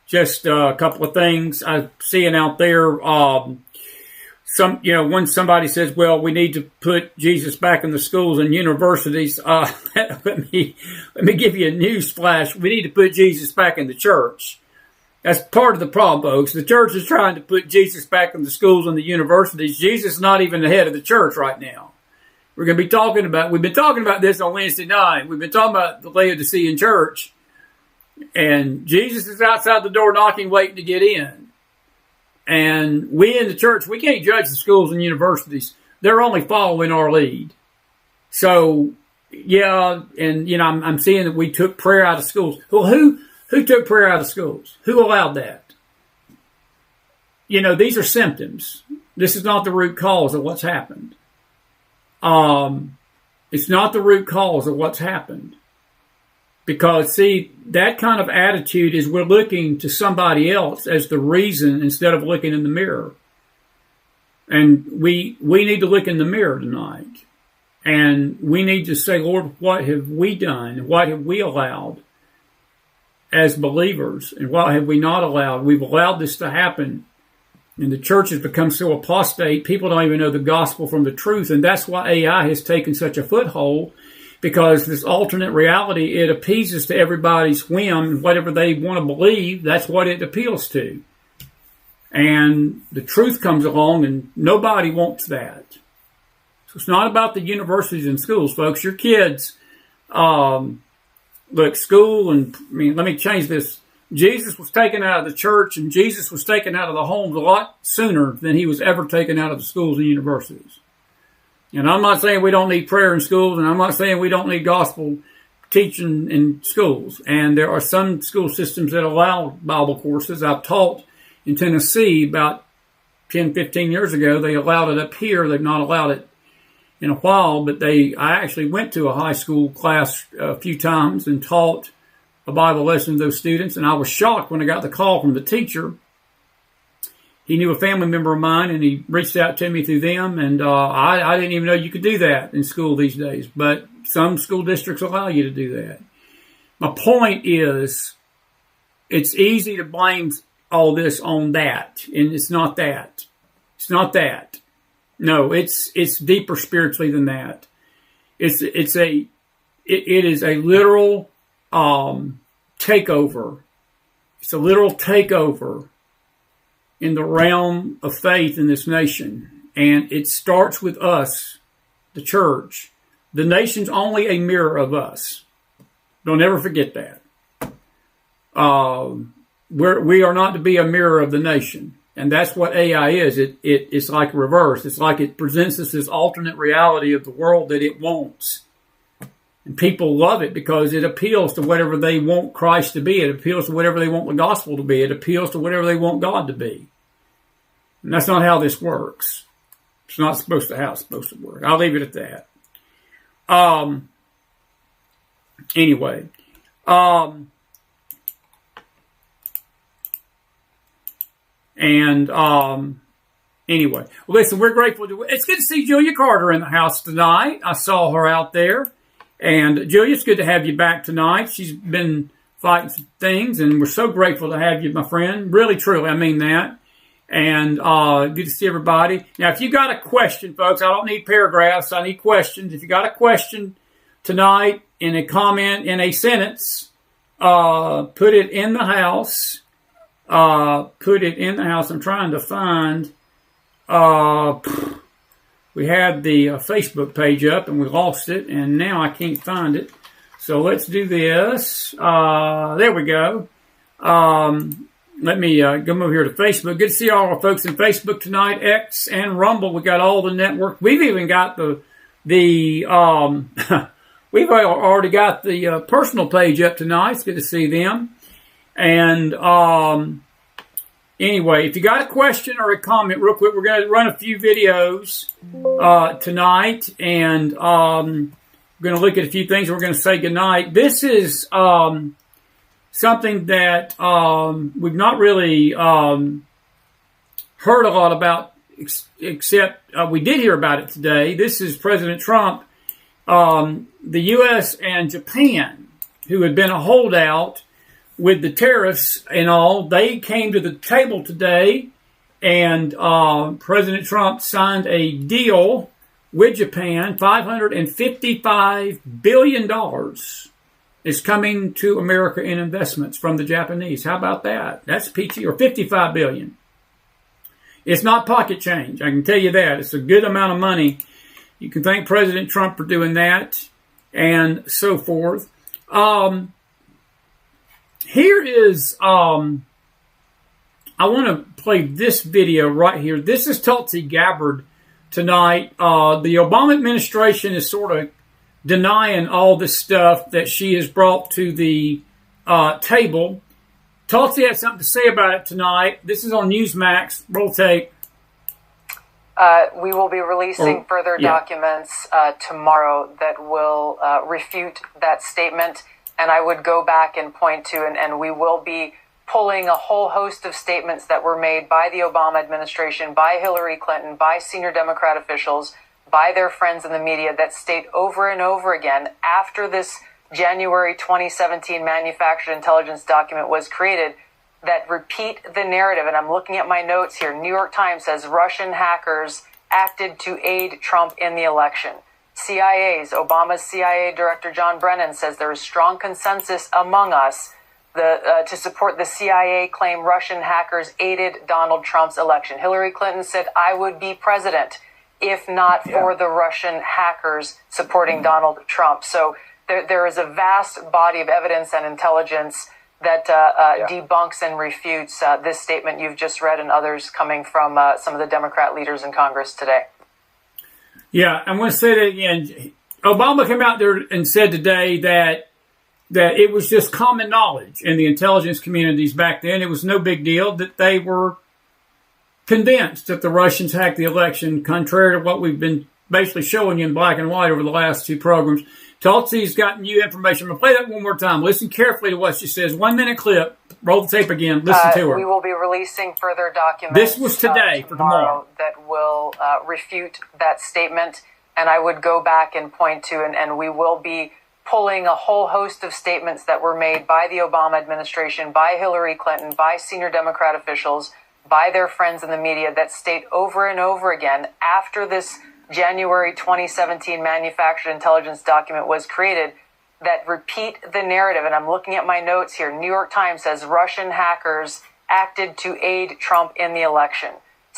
just a couple of things I'm seeing out there. When somebody says, well, we need to put Jesus back in the schools and universities, let me give you a news flash. We need to put Jesus back in the church. That's part of the problem, folks. The church is trying to put Jesus back in the schools and the universities. Jesus is not even the head of the church right now. We've been talking about this on Wednesday night. We've been talking about the Laodicean church. And Jesus is outside the door knocking, waiting to get in. And we in the church, we can't judge the schools and universities. They're only following our lead. So, yeah, and, I'm seeing that we took prayer out of schools. Well, who took prayer out of schools? Who allowed that? These are symptoms. This is not the root cause of what's happened. It's not the root cause of what's happened. Because, see, that kind of attitude is we're looking to somebody else as the reason instead of looking in the mirror. And we need to look in the mirror tonight. And we need to say, Lord, what have we done? What have we allowed as believers? And what have we not allowed? We've allowed this to happen. And the church has become so apostate, people don't even know the gospel from the truth. And that's why AI has taken such a foothold, because this alternate reality, it appeases to everybody's whim. Whatever they want to believe, that's what it appeals to. And the truth comes along, and nobody wants that. So it's not about the universities and schools, folks. Your kids, look, school, and let me change this. Jesus was taken out of the church, and Jesus was taken out of the homes a lot sooner than he was ever taken out of the schools and universities. And I'm not saying we don't need prayer in schools, and I'm not saying we don't need gospel teaching in schools. And there are some school systems that allow Bible courses. I've taught in Tennessee about 10, 15 years ago. They allowed it up here. They've not allowed it in a while, but I actually went to a high school class a few times and taught a Bible lesson to those students. And I was shocked when I got the call from the teacher. He knew a family member of mine, and he reached out to me through them. And I didn't even know you could do that in school these days. But some school districts allow you to do that. My point is, it's easy to blame all this on that. And it's not that. It's not that. No, it's deeper spiritually than that. It is a literal takeover. It's a literal takeover in the realm of faith in this nation. And it starts with us, the church. The nation's only a mirror of us. Don't ever forget that. We are not to be a mirror of the nation. And that's what AI is. It's like reverse. It's like it presents us this alternate reality of the world that it wants. And people love it because it appeals to whatever they want Christ to be. It appeals to whatever they want the gospel to be. It appeals to whatever they want God to be. And that's not how this works. It's not supposed to how it's supposed to work. I'll leave it at that. Anyway. Anyway. Well, listen, we're grateful. It's good to see Julia Carter in the house tonight. I saw her out there. And Julia, it's good to have you back tonight. She's been fighting some things, and we're so grateful to have you, my friend. Really, truly, I mean that. And good to see everybody. Now, if you got a question, folks, I don't need paragraphs. I need questions. If you got a question tonight in a comment, in a sentence, put it in the house. Put it in the house. I'm trying to find... we had the Facebook page up, and we lost it, and now I can't find it. So let's do this. There we go. Let me go over here to Facebook. Good to see all our folks in Facebook tonight, X and Rumble. We got all the network. We've even got the we've already got the personal page up tonight. It's good to see them. And anyway, if you got a question or a comment, real quick, we're going to run a few videos tonight, and we're going to look at a few things. We're going to say goodnight. This is something that we've not really heard a lot about, except we did hear about it today. This is President Trump. The U.S. and Japan, who had been a holdout with the tariffs and all, they came to the table today, and President Trump signed a deal with Japan. $555 billion is coming to America in investments from the Japanese. How about that? That's peachy. Or $55 billion. It's not pocket change, I can tell you that. It's a good amount of money. You can thank President Trump for doing that, and so forth. Here is, I want to play this video right here. This is Tulsi Gabbard tonight. The Obama administration is sort of denying all this stuff that she has brought to the table. Tulsi had something to say about it tonight. This is on Newsmax. Roll tape. We will be releasing further documents tomorrow that will refute that statement. And I would go back and point to, and we will be pulling a whole host of statements that were made by the Obama administration, by Hillary Clinton, by senior Democrat officials, by their friends in the media that state over and over again, after this January 2017 manufactured intelligence document was created, that repeat the narrative. And I'm looking at my notes here. New York Times says Russian hackers acted to aid Trump in the election. Obama's CIA Director John Brennan says there is strong consensus among us to support the CIA claim Russian hackers aided Donald Trump's election. Hillary Clinton said, I would be president if not for the Russian hackers supporting Donald Trump. So there is a vast body of evidence and intelligence that debunks and refutes this statement you've just read and others coming from some of the Democrat leaders in Congress today. Yeah, I'm going to say that again. Obama came out there and said today that it was just common knowledge in the intelligence communities back then. It was no big deal that they were convinced that the Russians hacked the election, contrary to what we've been basically showing you in black and white over the last two programs. Tulsi's got new information. I'm going to play that one more time. Listen carefully to what she says. 1 minute clip. Roll the tape again. Listen to her. We will be releasing further documents. This was today for tomorrow. That will refute that statement. And I would go back and point to, and we will be pulling a whole host of statements that were made by the Obama administration, by Hillary Clinton, by senior Democrat officials, by their friends in the media that state over and over again, after this January 2017 manufactured intelligence document was created, that repeat the narrative. And I'm looking at my notes here. New York Times says Russian hackers acted to aid Trump in the election.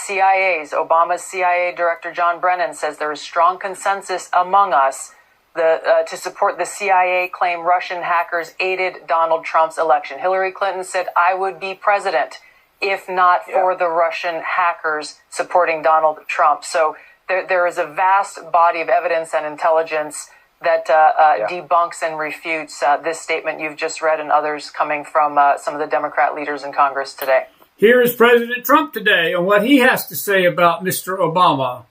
Obama's CIA Director John Brennan says there is strong consensus among us to support the CIA claim Russian hackers aided Donald Trump's election. Hillary Clinton said, I would be president if not for the Russian hackers supporting Donald Trump. So there is a vast body of evidence and intelligence that debunks and refutes this statement you've just read and others coming from some of the Democrat leaders in Congress today. Here is President Trump today on what he has to say about Mr. Obama.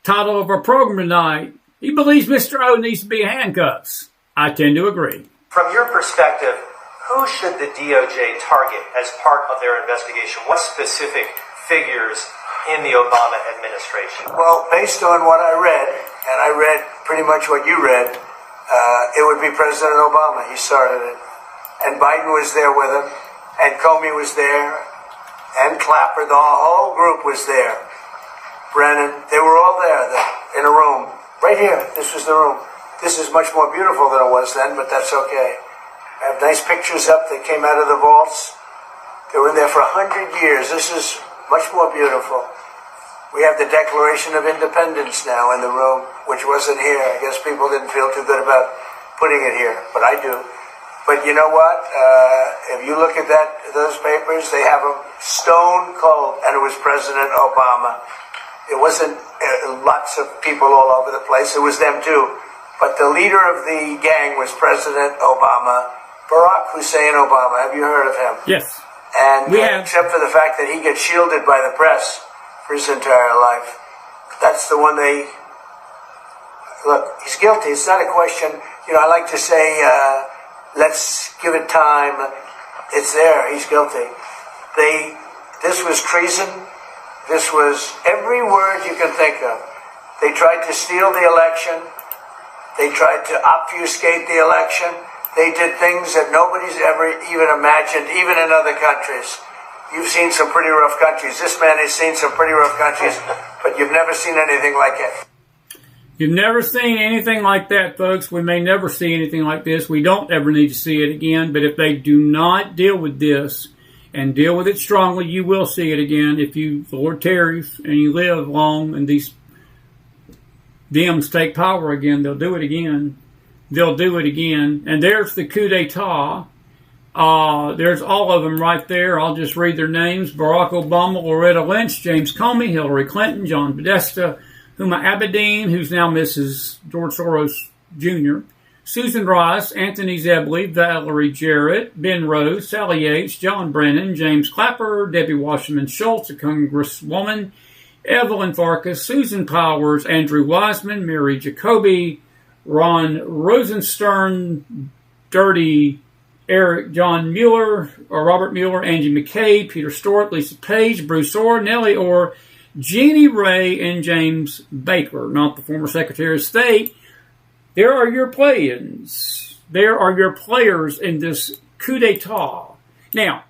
Title of our program tonight, he believes Mr. O needs to be in handcuffs. I tend to agree. From your perspective, who should the DOJ target as part of their investigation? What specific figures in the Obama administration? Well, based on what I read, and I read pretty much what you read, it would be President Obama. He started it. And Biden was there with him, and Comey was there, and Clapper, the whole group was there. Brennan, they were all there in a room. Right here, this was the room. This is much more beautiful than it was then, but that's okay. I have nice pictures up that came out of the vaults. They were in there for 100 years. This is much more beautiful. We have the Declaration of Independence now in the room, which wasn't here. I guess people didn't feel too good about putting it here, but I do. But you know what? If you look at those papers, they have them stone cold, and it was President Obama. It wasn't lots of people all over the place. It was them too. But the leader of the gang was President Obama, Barack Hussein Obama. Have you heard of him? Yes. And We have. except for the fact that he gets shielded by the press for his entire life. That's the one they... Look, he's guilty. It's not a question. I like to say, let's give it time. It's there. He's guilty. This was treason. This was every word you can think of. They tried to steal the election. They tried to obfuscate the election. They did things that nobody's ever even imagined, even in other countries. You've seen some pretty rough countries. This man has seen some pretty rough countries, but you've never seen anything like it. You've never seen anything like that, folks. We may never see anything like this. We don't ever need to see it again. But if they do not deal with this and deal with it strongly, you will see it again. If the Lord tarries and you live long and these Dems take power again, they'll do it again. They'll do it again. And there's the coup d'etat. There's all of them right there. I'll just read their names. Barack Obama, Loretta Lynch, James Comey, Hillary Clinton, John Podesta, Huma Abedin, who's now Mrs. George Soros Jr., Susan Rice, Anthony Zebley, Valerie Jarrett, Ben Rose, Sally Yates, John Brennan, James Clapper, Debbie Wasserman Schultz, a congresswoman, Evelyn Farkas, Susan Powers, Andrew Wiseman, Mary Jacoby, Ron Rosenstern, Dirty Eric John Mueller, or Robert Mueller, Angie McCabe, Peter Strzok, Lisa Page, Bruce Orr, Nellie Orr, Jeannie Ray, and James Baker, not the former Secretary of State. There are your play-ins. There are your players in this coup d'etat. Now,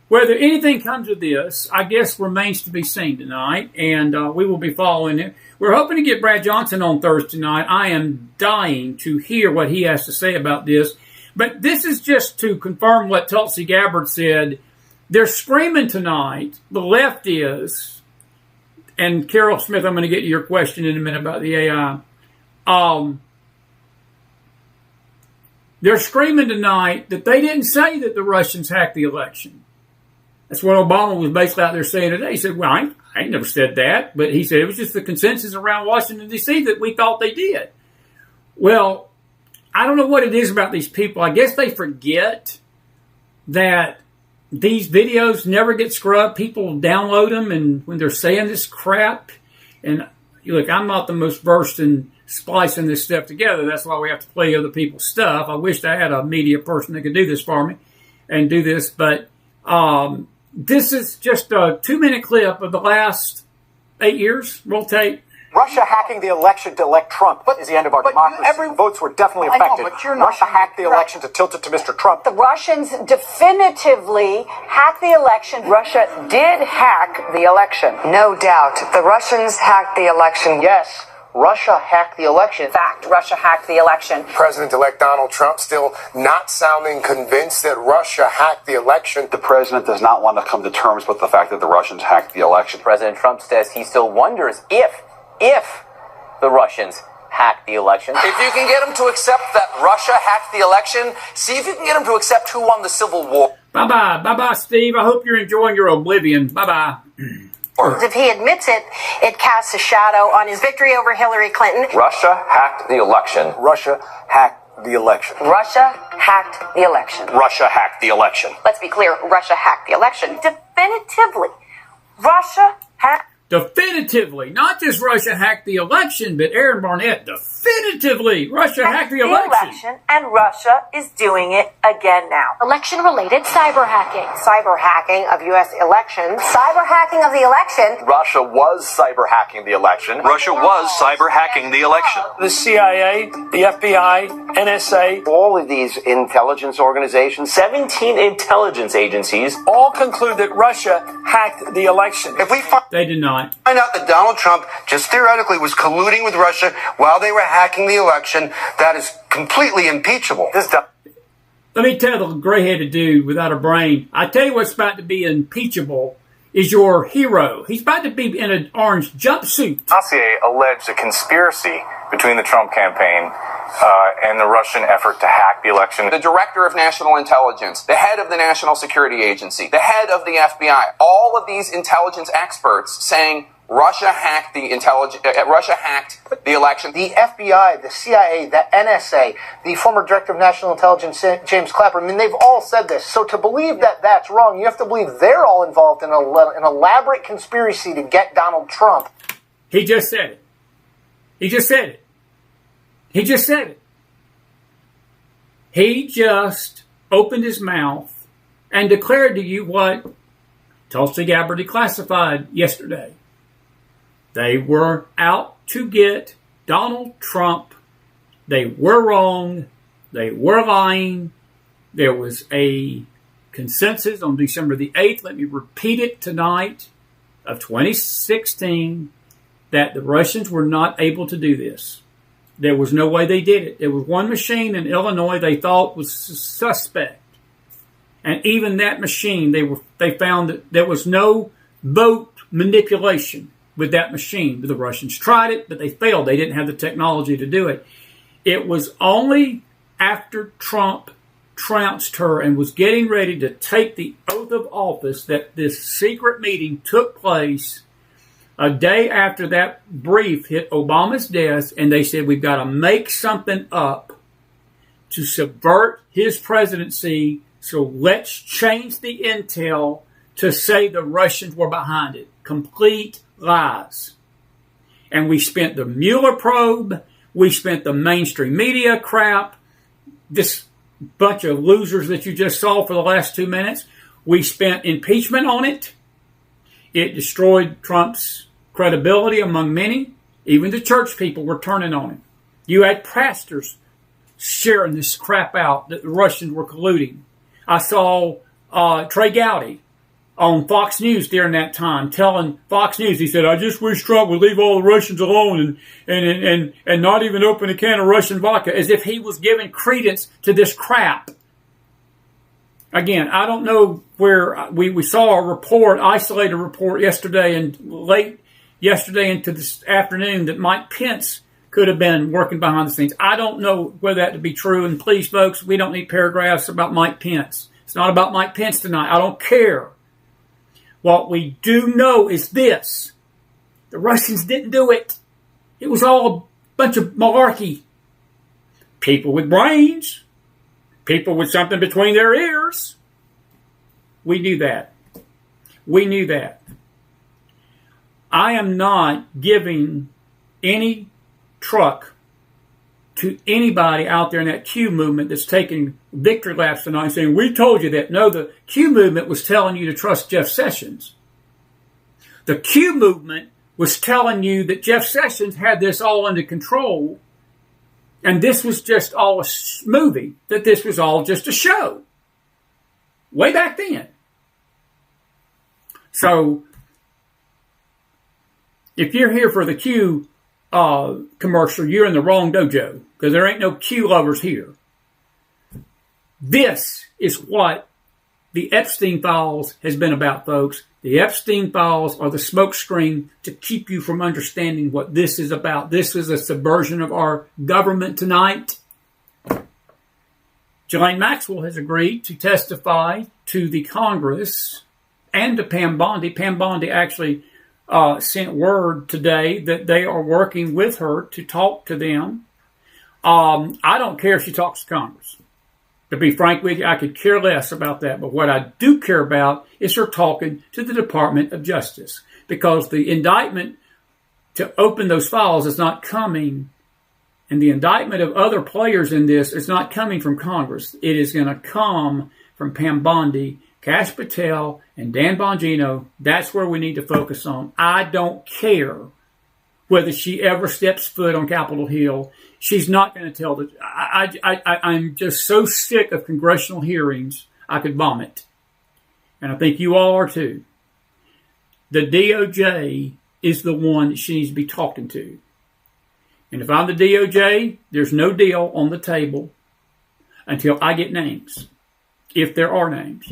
whether anything comes of this, I guess remains to be seen tonight, and we will be following it. We're hoping to get Brad Johnson on Thursday night. I am dying to hear what he has to say about this. But this is just to confirm what Tulsi Gabbard said. They're screaming tonight, the left is, and Carol Smith, I'm going to get to your question in a minute about the AI. They're screaming tonight that they didn't say that the Russians hacked the election. That's what Obama was basically out there saying today. He said, well, I ain't never said that. But he said it was just the consensus around Washington, D.C. that we thought they did. Well, I don't know what it is about these people. I guess they forget that these videos never get scrubbed. People download them, and when they're saying this crap, and look, I'm not the most versed in splicing this stuff together. That's why we have to play other people's stuff. I wished I had a media person that could do this for me and do this, but this is just a 2-minute clip of the last 8 years. Roll tape. Russia hacking the election to elect Trump is the end of our democracy. Every votes were definitely affected. Russia hacked the election to tilt it to Mr. Trump. The Russians definitively hacked the election. Russia did hack the election. No doubt. The Russians hacked the election. Yes, Russia hacked the election. In fact, Russia hacked the election. President-elect Donald Trump still not sounding convinced that Russia hacked the election. The president does not want to come to terms with the fact that the Russians hacked the election. President Trump says he still wonders if the Russians hacked the election. If you can get them to accept that Russia hacked the election, see if you can get them to accept who won the Civil War. Bye-bye. Bye-bye, Steve. I hope you're enjoying your oblivion. Bye-bye. If he admits it, it casts a shadow on his victory over Hillary Clinton. Russia hacked the election. Russia hacked the election. Russia hacked the election. Russia hacked the election. Let's be clear, Russia hacked the election. Definitively. Russia hacked. Definitively, not just Russia hacked the election, but Aaron Barnett, definitively, Russia hacked the election. And Russia is doing it again now. Election-related cyber hacking. Cyber hacking of U.S. elections. Cyber hacking of the election. Russia was cyber hacking the election. Russia was cyber hacking the election. The CIA, the FBI, NSA. All of these intelligence organizations, 17 intelligence agencies, all conclude that Russia hacked the election. If we They did not. Find out that Donald Trump just theoretically was colluding with Russia while they were hacking the election, that is completely impeachable. Let me tell the gray-headed dude without a brain, I tell you what's about to be impeachable is your hero. He's about to be in an orange jumpsuit. Dossier alleged a conspiracy between the Trump campaign and the Russian effort to hack the election. The director of national intelligence, the head of the National Security Agency, the head of the FBI, all of these intelligence experts saying Russia hacked the Russia hacked the election. The FBI, the CIA, the NSA, the former Director of National Intelligence, James Clapper, I mean, they've all said this. So to believe that that's wrong, you have to believe they're all involved in an elaborate conspiracy to get Donald Trump. He just said it. He just said it. He just said it. He just opened his mouth and declared to you what Tulsi Gabbard declassified yesterday. They were out to get Donald Trump. They were wrong. They were lying. There was a consensus on December the 8th, let me repeat it tonight, of 2016, that the Russians were not able to do this. There was no way they did it. There was one machine in Illinois they thought was suspect. And even that machine, they found that there was no vote manipulation with that machine. The Russians tried it, but they failed. They didn't have the technology to do it. It was only after Trump trounced her and was getting ready to take the oath of office that this secret meeting took place a day after that brief hit Obama's desk, and they said, we've got to make something up to subvert his presidency, so let's change the intel to say the Russians were behind it. Complete lies. And we spent the Mueller probe, we spent the mainstream media crap, this bunch of losers that you just saw for the last 2 minutes. We spent impeachment on it. It destroyed Trump's credibility among many. Even the church people were turning on him. You had pastors sharing this crap out that the Russians were colluding. I saw Trey Gowdy on Fox News during that time telling Fox News, he said, I just wish Trump would leave all the Russians alone and not even open a can of Russian vodka, as if he was giving credence to this crap. Again, I don't know where we saw a report, isolated report yesterday and late yesterday into this afternoon that Mike Pence could have been working behind the scenes. I don't know whether that to be true. And please, folks, we don't need paragraphs about Mike Pence. It's not about Mike Pence tonight. I don't care. What we do know is this. The Russians didn't do it. It was all a bunch of malarkey. People with brains. People with something between their ears. We knew that. We knew that. I am not giving any truck to anybody out there in that Q movement that's taking victory laps tonight and saying, we told you that. No, the Q movement was telling you to trust Jeff Sessions. The Q movement was telling you that Jeff Sessions had this all under control, and this was just all a movie, that this was all just a show. Way back then. So, if you're here for the Q commercial, you're in the wrong dojo, because there ain't no Q lovers here. This is what the Epstein Files has been about, folks. The Epstein Files are the smokescreen to keep you from understanding what this is about. This is a subversion of our government tonight. Ghislaine Maxwell has agreed to testify to the Congress and to Pam Bondi. Pam Bondi actually sent word today that they are working with her to talk to them. I don't care if she talks to Congress. To be frank with you, I could care less about that. But what I do care about is her talking to the Department of Justice. Because the indictment to open those files is not coming, and the indictment of other players in this is not coming from Congress. It is going to come from Pam Bondi, Kash Patel, and Dan Bongino. That's where we need to focus on. I don't care whether she ever steps foot on Capitol Hill. She's not going to tell the... I'm just so sick of congressional hearings, I could vomit. And I think you all are too. The DOJ is the one that she needs to be talking to. And if I'm the DOJ, there's no deal on the table until I get names. If there are names.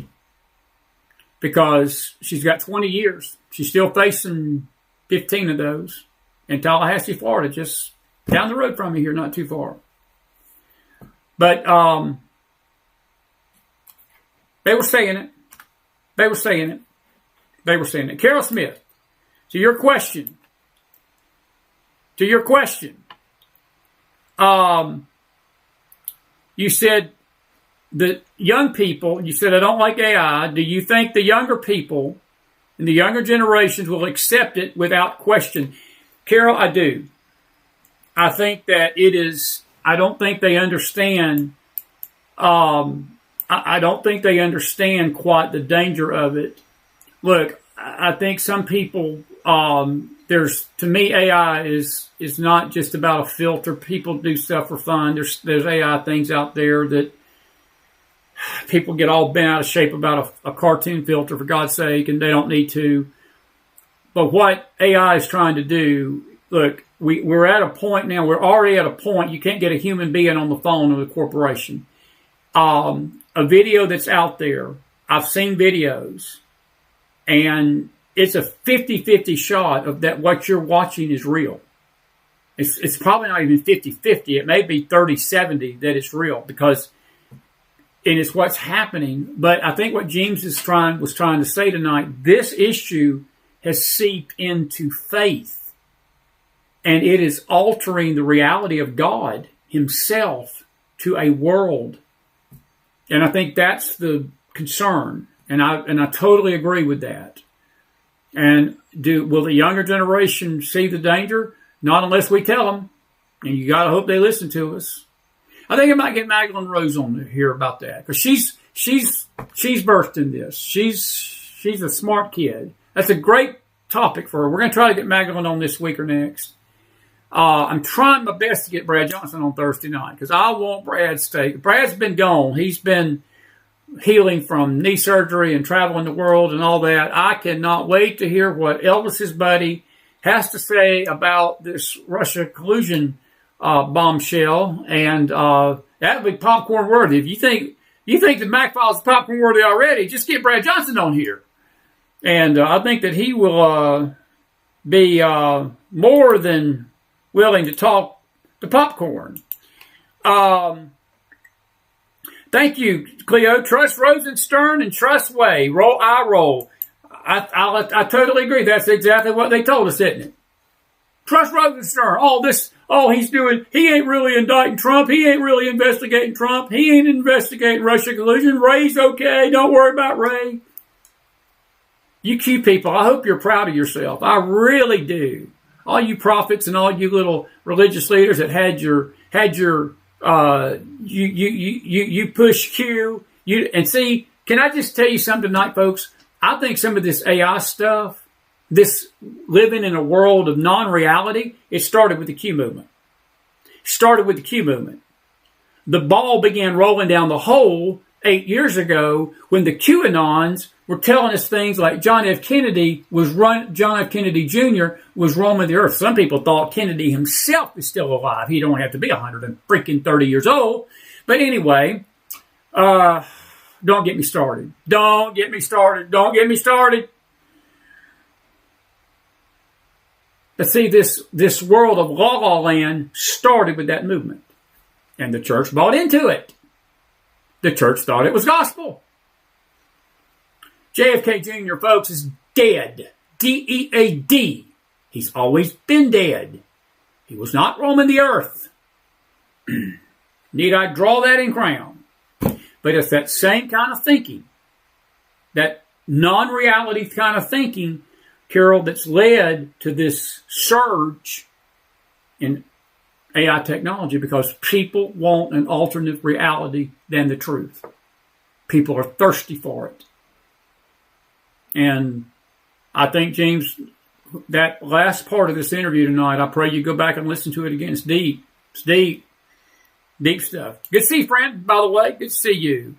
Because she's got 20 years. She's still facing 15 of those in Tallahassee, Florida, just down the road from me here, not too far. But they were saying it. They were saying it. They were saying it. Carol Smith To your question. You said that young people, you said, I don't like AI. Do you think the younger people and the younger generations will accept it without question? Carol, I do. I think that it is, I don't think they understand, I don't think they understand quite the danger of it. Look, I think some people, to me, AI is not just about a filter. People do stuff for fun. There's AI things out there that people get all bent out of shape about a cartoon filter, for God's sake, and they don't need to. But what AI is trying to do, look, we're at a point now, we're already at a point, you can't get a human being on the phone with a corporation. A video that's out there, I've seen videos, and it's a 50-50 shot of that what you're watching is real. It's probably not even 50-50. It may be 30-70 that it's real, because and it's what's happening. But I think what Jeemes was trying to say tonight, this issue has seeped into faith, and it is altering the reality of God himself to a world. And I think that's the concern. And I totally agree with that. And will the younger generation see the danger? Not unless we tell them. And you got to hope they listen to us. I think I might get Magdalene Rose on here about that, because she's versed in this. She's a smart kid. That's a great topic for her. We're going to try to get Magdalene on this week or next. I'm trying my best to get Brad Johnson on Thursday night, because I want Brad's take. Brad's been gone. He's been healing from knee surgery and traveling the world and all that. I cannot wait to hear what Elvis's buddy has to say about this Russia collusion bombshell, and that would be popcorn worthy. If you think the McFiles is popcorn worthy already, just get Brad Johnson on here, and I think that he will be more than willing to talk the popcorn. Thank you, Cleo. Trust Rosenstern and trust Way. Roll. I totally agree. That's exactly what they told us, isn't it? Trust Rosenstern. He ain't really indicting Trump. He ain't really investigating Trump. He ain't investigating Russia collusion. Ray's okay. Don't worry about Ray. You Q people, I hope you're proud of yourself. I really do. All you prophets and all you little religious leaders that you push Q. And see, can I just tell you something tonight, folks? I think some of this AI stuff, this living in a world of non-reality, it started with the Q movement. The ball began rolling down the hole 8 years ago when the QAnons were telling us things like John F. Kennedy Jr. was roaming the earth. Some people thought Kennedy himself is still alive. He don't have to be 130 years old. But anyway, don't get me started. But see, this world of la-la land started with that movement. And the church bought into it. The church thought it was gospel. JFK Jr., folks, is dead. D-E-A-D. He's always been dead. He was not roaming the earth. Need I draw that in crown? But it's that same kind of thinking, that non-reality kind of thinking, Carol, that's led to this surge in AI technology, because people want an alternate reality than the truth. People are thirsty for it. And I think, James, that last part of this interview tonight, I pray you go back and listen to it again. It's deep. It's deep. Deep stuff. Good to see you, friend, by the way. Good to see you.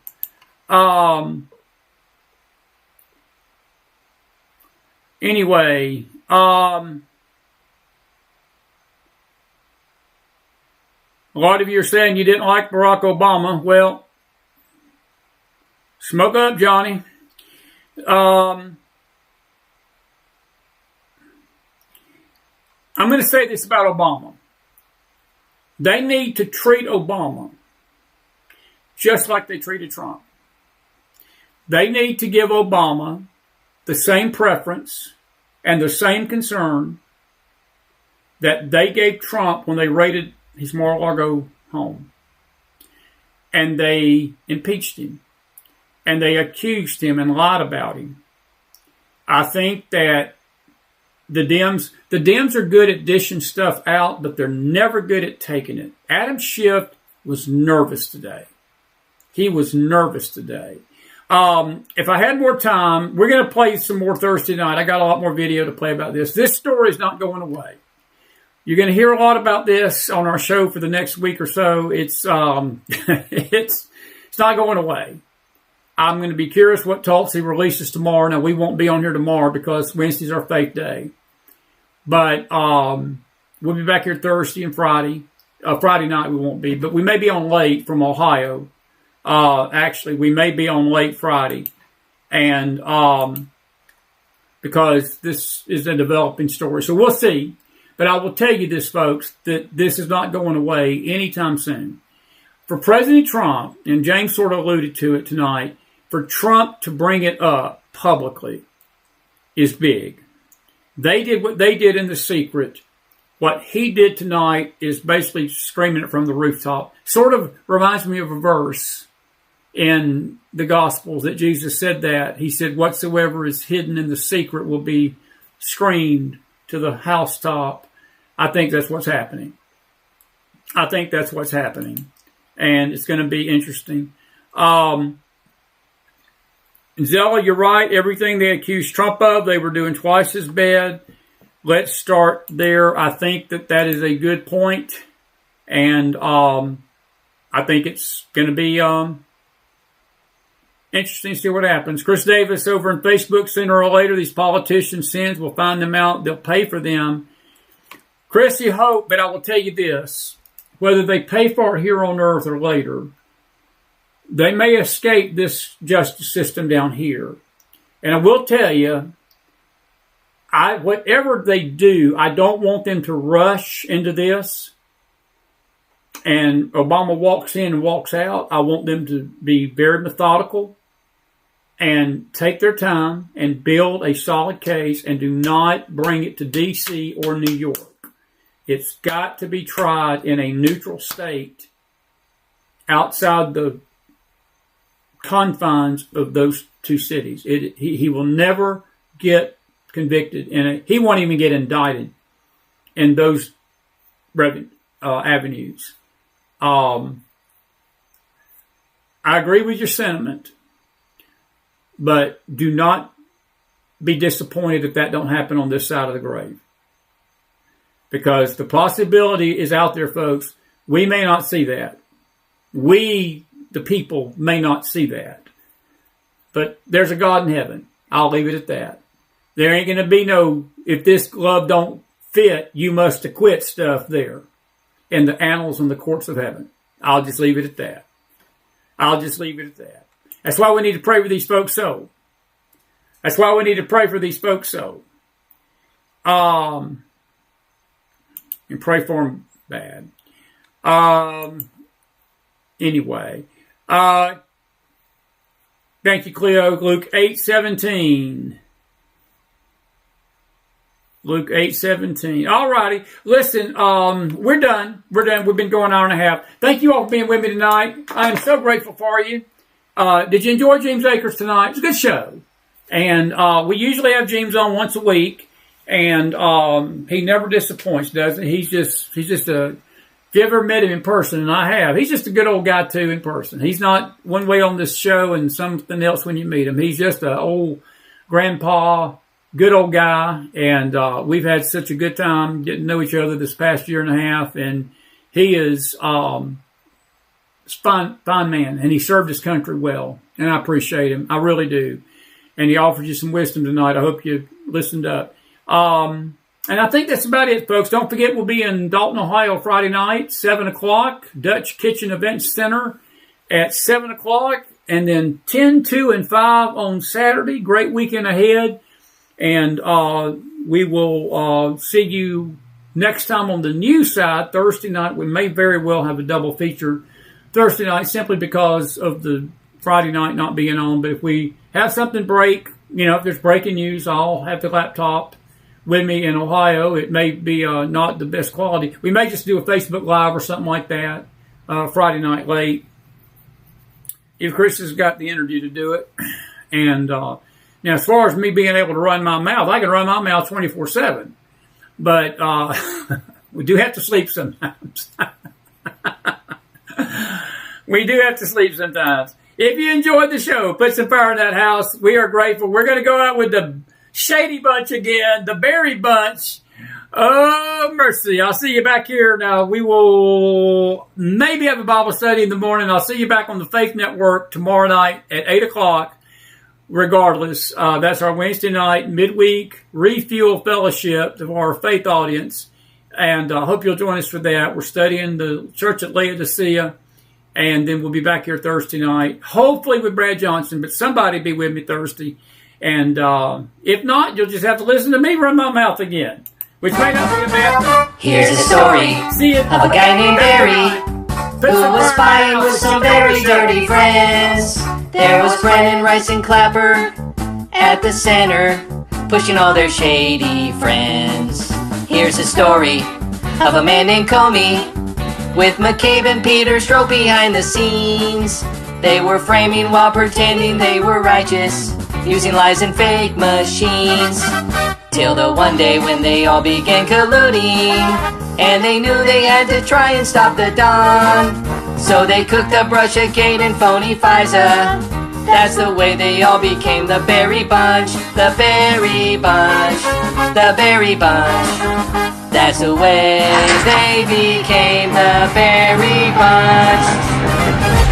Anyway, a lot of you are saying you didn't like Barack Obama. Well, smoke up, Johnny. I'm going to say this about Obama. They need to treat Obama just like they treated Trump. They need to give Obama the same preference and the same concern that they gave Trump when they raided his Mar-a-Lago home. And they impeached him. And they accused him and lied about him. I think that the Dems are good at dishing stuff out, but they're never good at taking it. Adam Schiff was nervous today. He was nervous today. If I had more time, we're going to play some more Thursday night. I got a lot more video to play about this. This story is not going away. You're going to hear a lot about this on our show for the next week or so. It's it's not going away. I'm going to be curious what talks he releases tomorrow. Now, we won't be on here tomorrow because Wednesday's our faith day. But we'll be back here Thursday and Friday. Friday night we won't be, but we may be on late from Ohio. Actually, we may be on late Friday. And because this is a developing story. So we'll see. But I will tell you this, folks, that this is not going away anytime soon. For President Trump, and James sort of alluded to it tonight, for Trump to bring it up publicly is big. They did what they did in the secret. What he did tonight is basically screaming it from the rooftop. Sort of reminds me of a verse in the Gospels that Jesus said that. He said, whatsoever is hidden in the secret will be screamed to the housetop. I think that's what's happening. I think that's what's happening. And it's going to be interesting. Zella, you're right. Everything they accused Trump of, they were doing twice as bad. Let's start there. I think that is a good point. And I think it's going to be interesting to see what happens. Chris Davis over on Facebook, sooner or later, these politicians' sins will find them out. They'll pay for them. Chris, you hope, but I will tell you this. Whether they pay for it here on earth or later, they may escape this justice system down here. And I will tell you, whatever they do, I don't want them to rush into this. And Obama walks in and walks out. I want them to be very methodical and take their time and build a solid case and do not bring it to D.C. or New York. It's got to be tried in a neutral state outside the confines of those two cities. He will never get convicted he won't even get indicted in those avenues. I agree with your sentiment, but do not be disappointed if that don't happen on this side of the grave. Because the possibility is out there, folks. We may not see that. We, the people, may not see that. But there's a God in heaven. I'll leave it at that. There ain't going to be no, if this glove don't fit, you must acquit stuff there in the annals and the courts of heaven. I'll just leave it at that. I'll just leave it at that. That's why we need to pray for these folks' soul. That's why we need to pray for these folks' soul. And pray for them bad. Anyway. Thank you, Cleo. Luke 8:17. Luke 8:17. All righty. Listen, we're done. We're done. We've been going an hour and a half. Thank you all for being with me tonight. I am so grateful for you. Did you enjoy Jeemes Akers tonight? It was a good show. And we usually have Jeemes on once a week. And he never disappoints, does he? He's just a, if you ever met him in person, and I have, he's just a good old guy too in person. He's not one way on this show and something else when you meet him. He's just an old grandpa, good old guy, and we've had such a good time getting to know each other this past year and a half, and he is fine man, and he served his country well, and I appreciate him. I really do. And he offered you some wisdom tonight. I hope you listened up. And I think that's about it, folks. Don't forget, we'll be in Dalton, Ohio Friday night, 7 o'clock, Dutch Kitchen Events Center at 7 o'clock, and then 10, 2, and 5 on Saturday. Great weekend ahead. And we will see you next time on the news side, Thursday night. We may very well have a double feature Thursday night simply because of the Friday night not being on. But if we have something break, if there's breaking news, I'll have the laptop with me in Ohio. It may be not the best quality. We may just do a Facebook Live or something like that Friday night late. If Chris has got the energy to do it. And now, as far as me being able to run my mouth, I can run my mouth 24/7. But we do have to sleep sometimes. We do have to sleep sometimes. If you enjoyed the show, put some fire in that house. We are grateful. We're going to go out with the Shady Bunch again, the Berry Bunch. Oh, mercy. I'll see you back here. Now, we will maybe have a Bible study in the morning. I'll see you back on the Faith Network tomorrow night at 8 o'clock. Regardless, that's our Wednesday night midweek refuel fellowship of our faith audience. And I hope you'll join us for that. We're studying the church at Laodicea. And then we'll be back here Thursday night, hopefully with Brad Johnson, but somebody be with me Thursday. And if not, you'll just have to listen to me run my mouth again, which may not be a bad thing. Here's a story of a guy named Barry who was spying with some very dirty friends. There was Brennan, Rice, and Clapper at the center, pushing all their shady friends. Here's a story of a man named Comey, with McCabe and Peter Stroke behind the scenes. They were framing while pretending they were righteous, using lies and fake machines. Till the one day when they all began colluding, and they knew they had to try and stop the Don. So they cooked up Russiagate and phony FISA. That's the way they all became the Berry Bunch, the Berry Bunch, the Berry Bunch. That's the way they became the Berry Bunch.